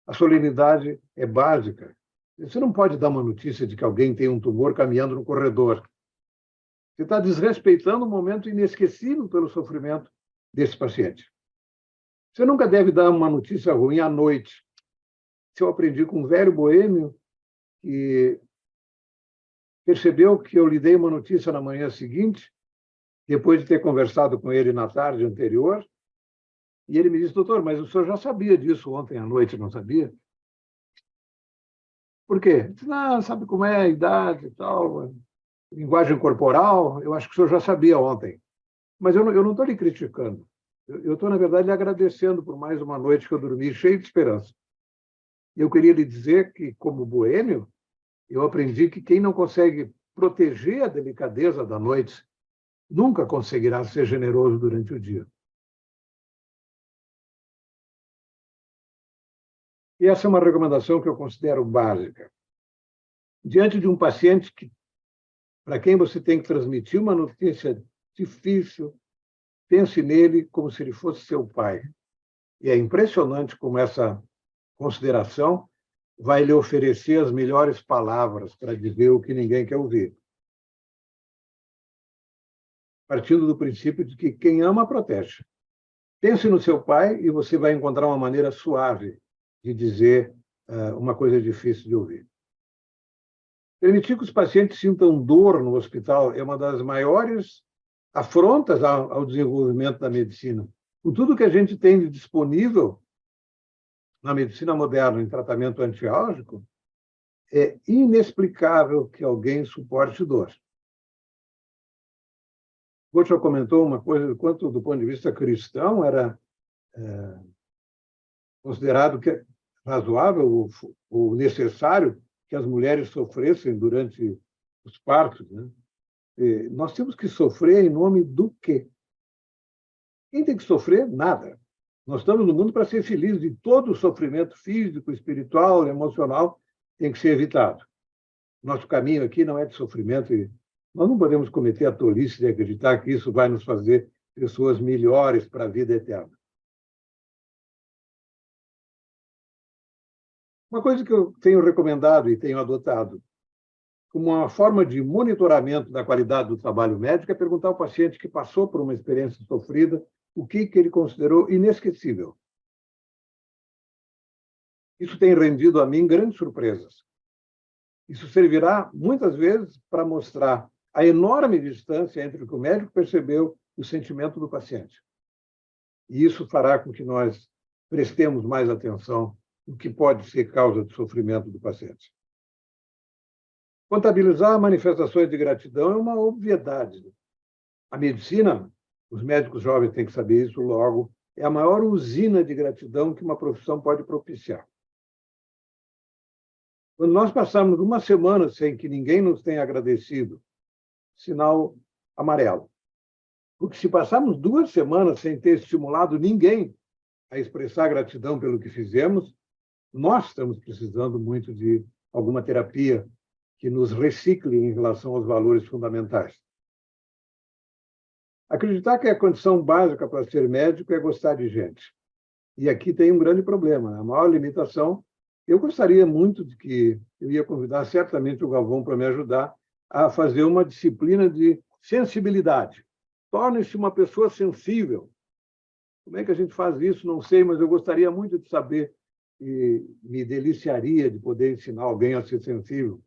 A: A solenidade é básica. Você não pode dar uma notícia de que alguém tem um tumor caminhando no corredor. Você está desrespeitando um momento inesquecível pelo sofrimento desse paciente. Você nunca deve dar uma notícia ruim à noite. Eu aprendi com um velho boêmio que percebeu que eu lhe dei uma notícia na manhã seguinte, depois de ter conversado com ele na tarde anterior, e ele me disse: doutor, mas o senhor já sabia disso ontem à noite, não sabia? Por quê? Disse: não, sabe como é a idade e tal, linguagem corporal, eu acho que o senhor já sabia ontem. Mas eu não estou lhe criticando. Eu estou, na verdade, lhe agradecendo por mais uma noite que eu dormi cheio de esperança. Eu queria lhe dizer que, como boêmio, eu aprendi que quem não consegue proteger a delicadeza da noite nunca conseguirá ser generoso durante o dia. E essa é uma recomendação que eu considero básica. Diante de um paciente para quem você tem que transmitir uma notícia difícil, pense nele como se ele fosse seu pai. E é impressionante como essa consideração vai lhe oferecer as melhores palavras para dizer o que ninguém quer ouvir. Partindo do princípio de que quem ama, protege. Pense no seu pai e você vai encontrar uma maneira suave de dizer uma coisa difícil de ouvir. Permitir que os pacientes sintam dor no hospital é uma das maiores afrontas ao desenvolvimento da medicina. Com tudo que a gente tem de disponível na medicina moderna em tratamento antiálgico, é inexplicável que alguém suporte dor. Gotcha comentou uma coisa, quanto do ponto de vista cristão era considerado que razoável ou necessário que as mulheres sofressem durante os partos, né? E nós temos que sofrer em nome do quê? Quem tem que sofrer? Nada. Nós estamos no mundo para ser felizes e todo o sofrimento físico, espiritual, emocional tem que ser evitado. Nosso caminho aqui não é de sofrimento e nós não podemos cometer a tolice de acreditar que isso vai nos fazer pessoas melhores para a vida eterna. Uma coisa que eu tenho recomendado e tenho adotado como uma forma de monitoramento da qualidade do trabalho médico é perguntar ao paciente que passou por uma experiência sofrida o que ele considerou inesquecível. Isso tem rendido a mim grandes surpresas. Isso servirá, muitas vezes, para mostrar a enorme distância entre o que o médico percebeu e o sentimento do paciente. E isso fará com que nós prestemos mais atenção no que pode ser causa de sofrimento do paciente. Contabilizar manifestações de gratidão é uma obviedade. A medicina, os médicos jovens têm que saber isso logo, é a maior usina de gratidão que uma profissão pode propiciar. Quando nós passarmos uma semana sem que ninguém nos tenha agradecido, sinal amarelo. Porque se passarmos 2 semanas sem ter estimulado ninguém a expressar gratidão pelo que fizemos, nós estamos precisando muito de alguma terapia que nos recicle em relação aos valores fundamentais. Acreditar que a condição básica para ser médico é gostar de gente. E aqui tem um grande problema. A maior limitação, eu gostaria muito de que eu ia convidar certamente o Galvão para me ajudar a fazer uma disciplina de sensibilidade. Torne-se uma pessoa sensível. Como é que a gente faz isso? Não sei, mas eu gostaria muito de saber e me deliciaria de poder ensinar alguém a ser sensível.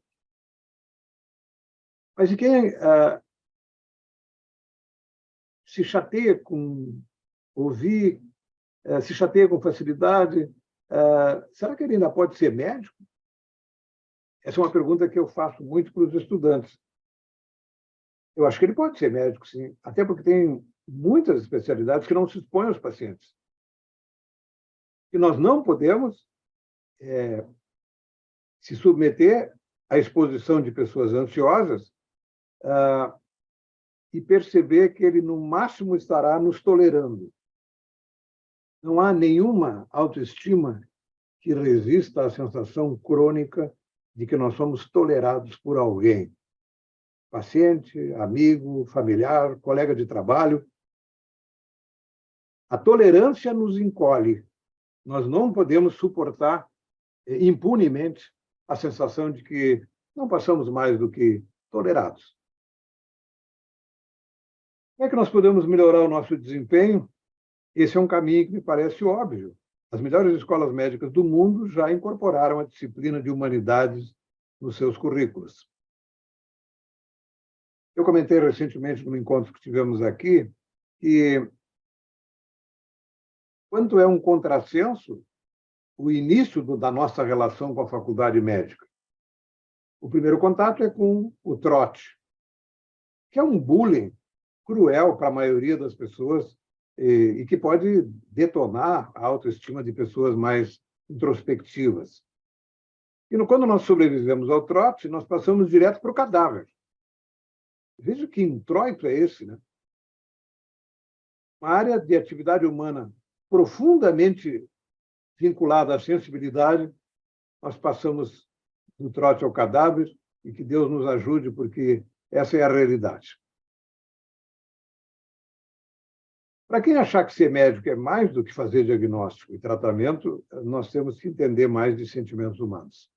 A: Mas e quem se chateia com ouvir, se chateia com facilidade, será que ele ainda pode ser médico? Essa é uma pergunta que eu faço muito para os estudantes. Eu acho que ele pode ser médico, sim, até porque tem muitas especialidades que não se expõem aos pacientes. E nós não podemos se submeter à exposição de pessoas ansiosas e perceber que ele, no máximo, estará nos tolerando. Não há nenhuma autoestima que resista à sensação crônica de que nós somos tolerados por alguém. Paciente, amigo, familiar, colega de trabalho. A tolerância nos encolhe. Nós não podemos suportar impunemente a sensação de que não passamos mais do que tolerados. Como é que nós podemos melhorar o nosso desempenho? Esse é um caminho que me parece óbvio. As melhores escolas médicas do mundo já incorporaram a disciplina de humanidades nos seus currículos. Eu comentei recentemente, num encontro que tivemos aqui, que quanto é um contrassenso o início da nossa relação com a faculdade médica. O primeiro contato é com o trote, que é um bullying cruel para a maioria das pessoas e que pode detonar a autoestima de pessoas mais introspectivas. E quando nós sobrevivemos ao trote, nós passamos direto para o cadáver. Veja que introito é esse, né? Uma área de atividade humana profundamente vinculada à sensibilidade, nós passamos do trote ao cadáver e que Deus nos ajude, porque essa é a realidade. Para quem achar que ser médico é mais do que fazer diagnóstico e tratamento, nós temos que entender mais de sentimentos humanos.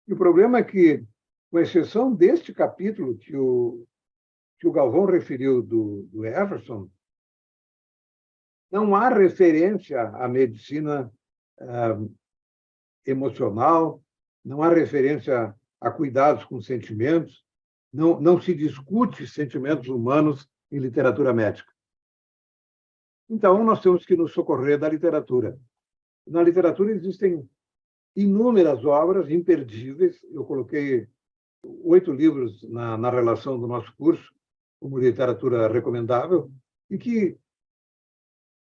A: E o problema é que, com exceção deste capítulo que o Galvão referiu do Everson, não há referência à medicina emocional, não há referência a cuidados com sentimentos, não se discute sentimentos humanos em literatura médica. Então, nós temos que nos socorrer da literatura. Na literatura existem inúmeras obras imperdíveis. Eu coloquei 8 livros na relação do nosso curso, como literatura recomendável, e que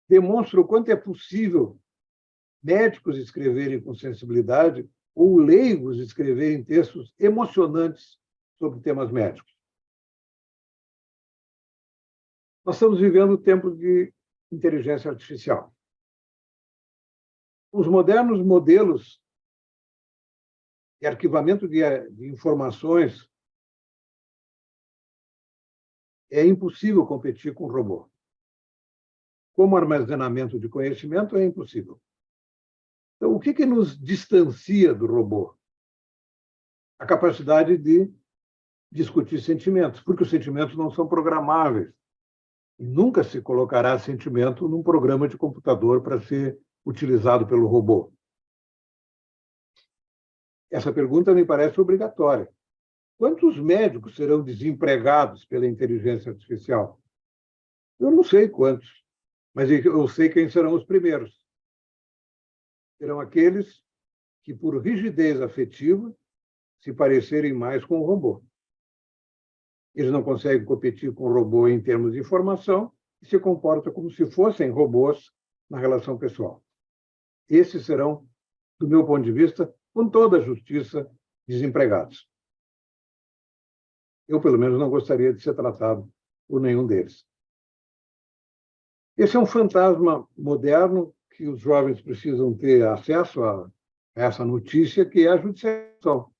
A: demonstram o quanto é possível médicos escreverem com sensibilidade ou leigos escreverem textos emocionantes sobre temas médicos. Nós estamos vivendo tempos de inteligência artificial. Os modernos modelos de arquivamento de informações é impossível competir com o robô. Como armazenamento de conhecimento é impossível. Então, o que nos distancia do robô? A capacidade de discutir sentimentos, porque os sentimentos não são programáveis. E nunca se colocará sentimento num programa de computador para ser utilizado pelo robô. Essa pergunta me parece obrigatória. Quantos médicos serão desempregados pela inteligência artificial? Eu não sei quantos, mas eu sei quem serão os primeiros. Serão aqueles que, por rigidez afetiva, se parecerem mais com o robô. Eles não conseguem competir com o robô em termos de informação e se comportam como se fossem robôs na relação pessoal. Esses serão, do meu ponto de vista, com toda a justiça, desempregados. Eu, pelo menos, não gostaria de ser tratado por nenhum deles. Esse é um fantasma moderno que os jovens precisam ter acesso a essa notícia, que é a judicialização.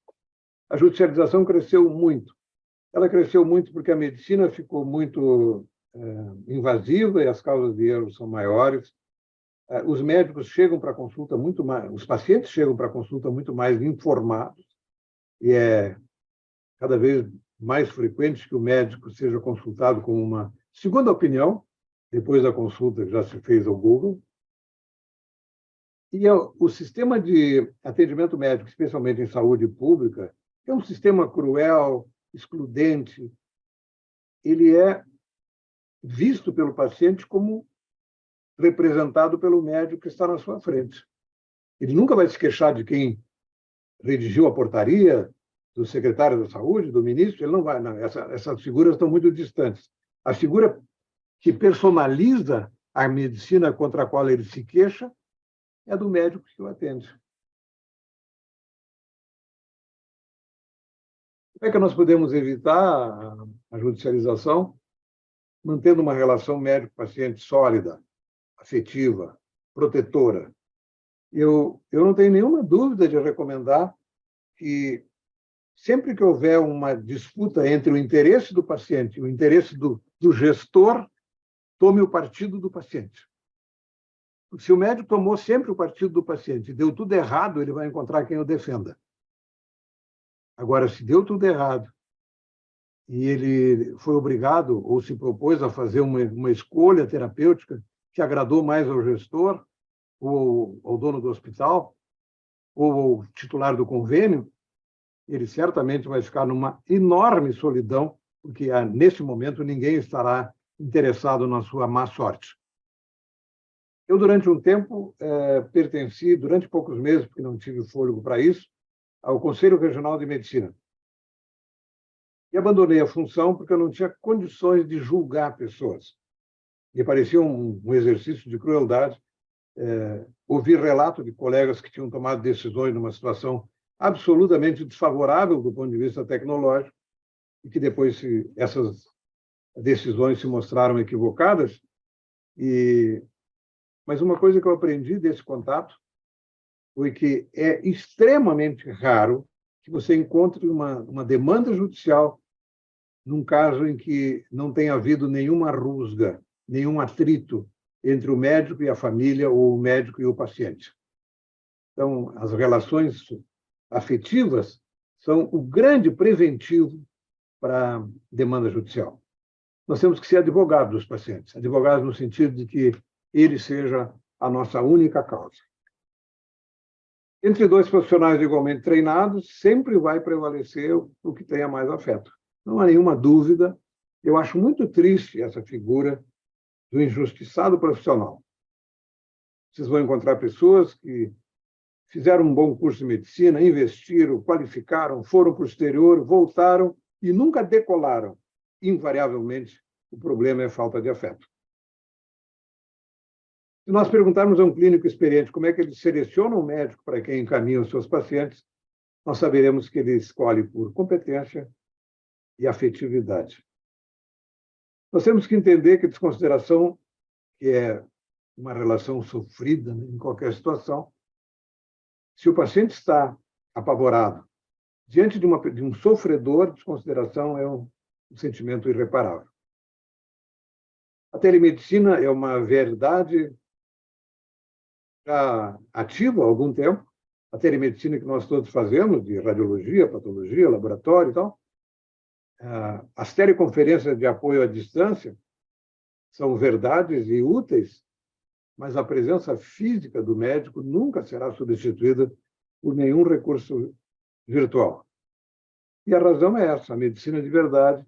A: A judicialização cresceu muito. Ela cresceu muito porque a medicina ficou muito invasiva e as causas de erro são maiores. Os médicos chegam para a consulta muito mais, os pacientes chegam para a consulta muito mais informados e é cada vez mais frequente que o médico seja consultado com uma segunda opinião, depois da consulta que já se fez ao Google. E o sistema de atendimento médico, especialmente em saúde pública, é um sistema cruel, excludente. Ele é visto pelo paciente como representado pelo médico que está na sua frente. Ele nunca vai se queixar de quem redigiu a portaria, do secretário da saúde, do ministro, ele não vai. Não, essas figuras estão muito distantes. A figura que personaliza a medicina contra a qual ele se queixa é do médico que o atende. Como é que nós podemos evitar a judicialização? Mantendo uma relação médico-paciente sólida, afetiva, protetora. Eu não tenho nenhuma dúvida de recomendar que, sempre que houver uma disputa entre o interesse do paciente e o interesse do gestor, tome o partido do paciente. Se o médico tomou sempre o partido do paciente e deu tudo errado, ele vai encontrar quem o defenda. Agora, se deu tudo errado e ele foi obrigado ou se propôs a fazer uma escolha terapêutica que agradou mais ao gestor, ou ao dono do hospital, ou ao titular do convênio, ele certamente vai ficar numa enorme solidão, porque nesse momento ninguém estará interessado na sua má sorte. Eu, durante um tempo, pertenci, durante poucos meses, porque não tive fôlego para isso, ao Conselho Regional de Medicina. E abandonei a função porque eu não tinha condições de julgar pessoas. Me parecia um exercício de crueldade ouvir relato de colegas que tinham tomado decisões numa situação absolutamente desfavorável do ponto de vista tecnológico e que depois essas decisões se mostraram equivocadas. Mas uma coisa que eu aprendi desse contato foi que é extremamente raro que você encontre uma demanda judicial num caso em que não tenha havido nenhuma rusga, nenhum atrito entre o médico e a família ou o médico e o paciente. Então, as relações afetivas são o grande preventivo para a demanda judicial. Nós temos que ser advogados dos pacientes, advogados no sentido de que ele seja a nossa única causa. Entre dois profissionais igualmente treinados, sempre vai prevalecer o que tenha mais afeto. Não há nenhuma dúvida. Eu acho muito triste essa figura do injustiçado profissional. Vocês vão encontrar pessoas que fizeram um bom curso de medicina, investiram, qualificaram, foram para o exterior, voltaram e nunca decolaram. Invariavelmente, o problema é falta de afeto. Se nós perguntarmos a um clínico experiente como é que ele seleciona um médico para quem encaminha os seus pacientes, nós saberemos que ele escolhe por competência e afetividade. Nós temos que entender que desconsideração, que é uma relação sofrida, né, em qualquer situação, se o paciente está apavorado diante de um sofredor, desconsideração é um sentimento irreparável. A telemedicina é uma verdade já ativa há algum tempo, a telemedicina que nós todos fazemos, de radiologia, patologia, laboratório e tal. As teleconferências de apoio à distância são verdades e úteis, mas a presença física do médico nunca será substituída por nenhum recurso virtual. E a razão é essa: a medicina de verdade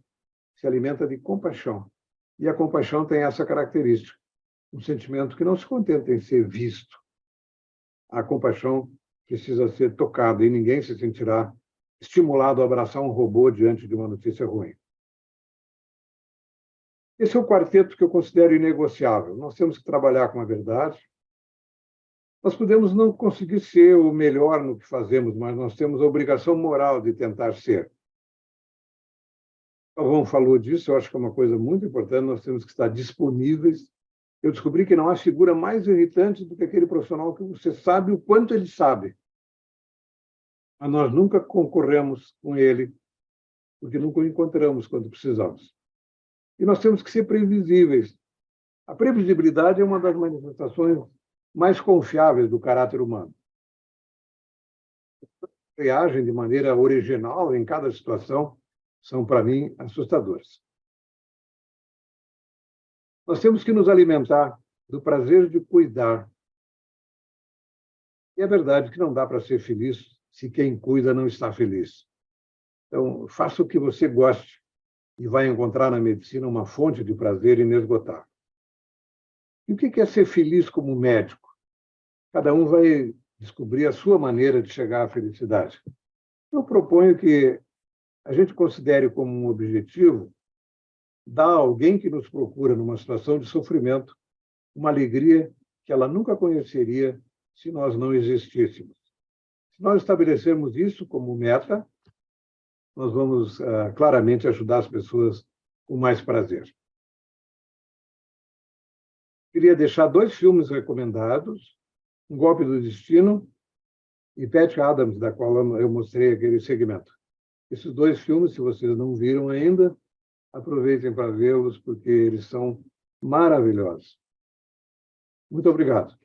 A: se alimenta de compaixão. E a compaixão tem essa característica, um sentimento que não se contenta em ser visto. A compaixão precisa ser tocada e ninguém se sentirá estimulado a abraçar um robô diante de uma notícia ruim. Esse é o quarteto que eu considero inegociável. Nós temos que trabalhar com a verdade. Nós podemos não conseguir ser o melhor no que fazemos, mas nós temos a obrigação moral de tentar ser. O Galvão falou disso, eu acho que é uma coisa muito importante, nós temos que estar disponíveis. Eu descobri que não há figura mais irritante do que aquele profissional que você sabe o quanto ele sabe, mas nós nunca concorremos com ele, porque nunca o encontramos quando precisamos. E nós temos que ser previsíveis. A previsibilidade é uma das manifestações mais confiáveis do caráter humano. Reagem de maneira original em cada situação são, para mim, assustadoras. Nós temos que nos alimentar do prazer de cuidar. E é verdade que não dá para ser feliz se quem cuida não está feliz. Então, faça o que você goste e vai encontrar na medicina uma fonte de prazer inesgotável. E o que é ser feliz como médico? Cada um vai descobrir a sua maneira de chegar à felicidade. Eu proponho que a gente considere como um objetivo dar a alguém que nos procura numa situação de sofrimento uma alegria que ela nunca conheceria se nós não existíssemos. Se nós estabelecermos isso como meta, nós vamos claramente ajudar as pessoas com mais prazer. Queria deixar 2 filmes recomendados, Um Golpe do Destino e Patch Adams, da qual eu mostrei aquele segmento. Esses 2 filmes, se vocês não viram ainda, aproveitem para vê-los, porque eles são maravilhosos. Muito obrigado.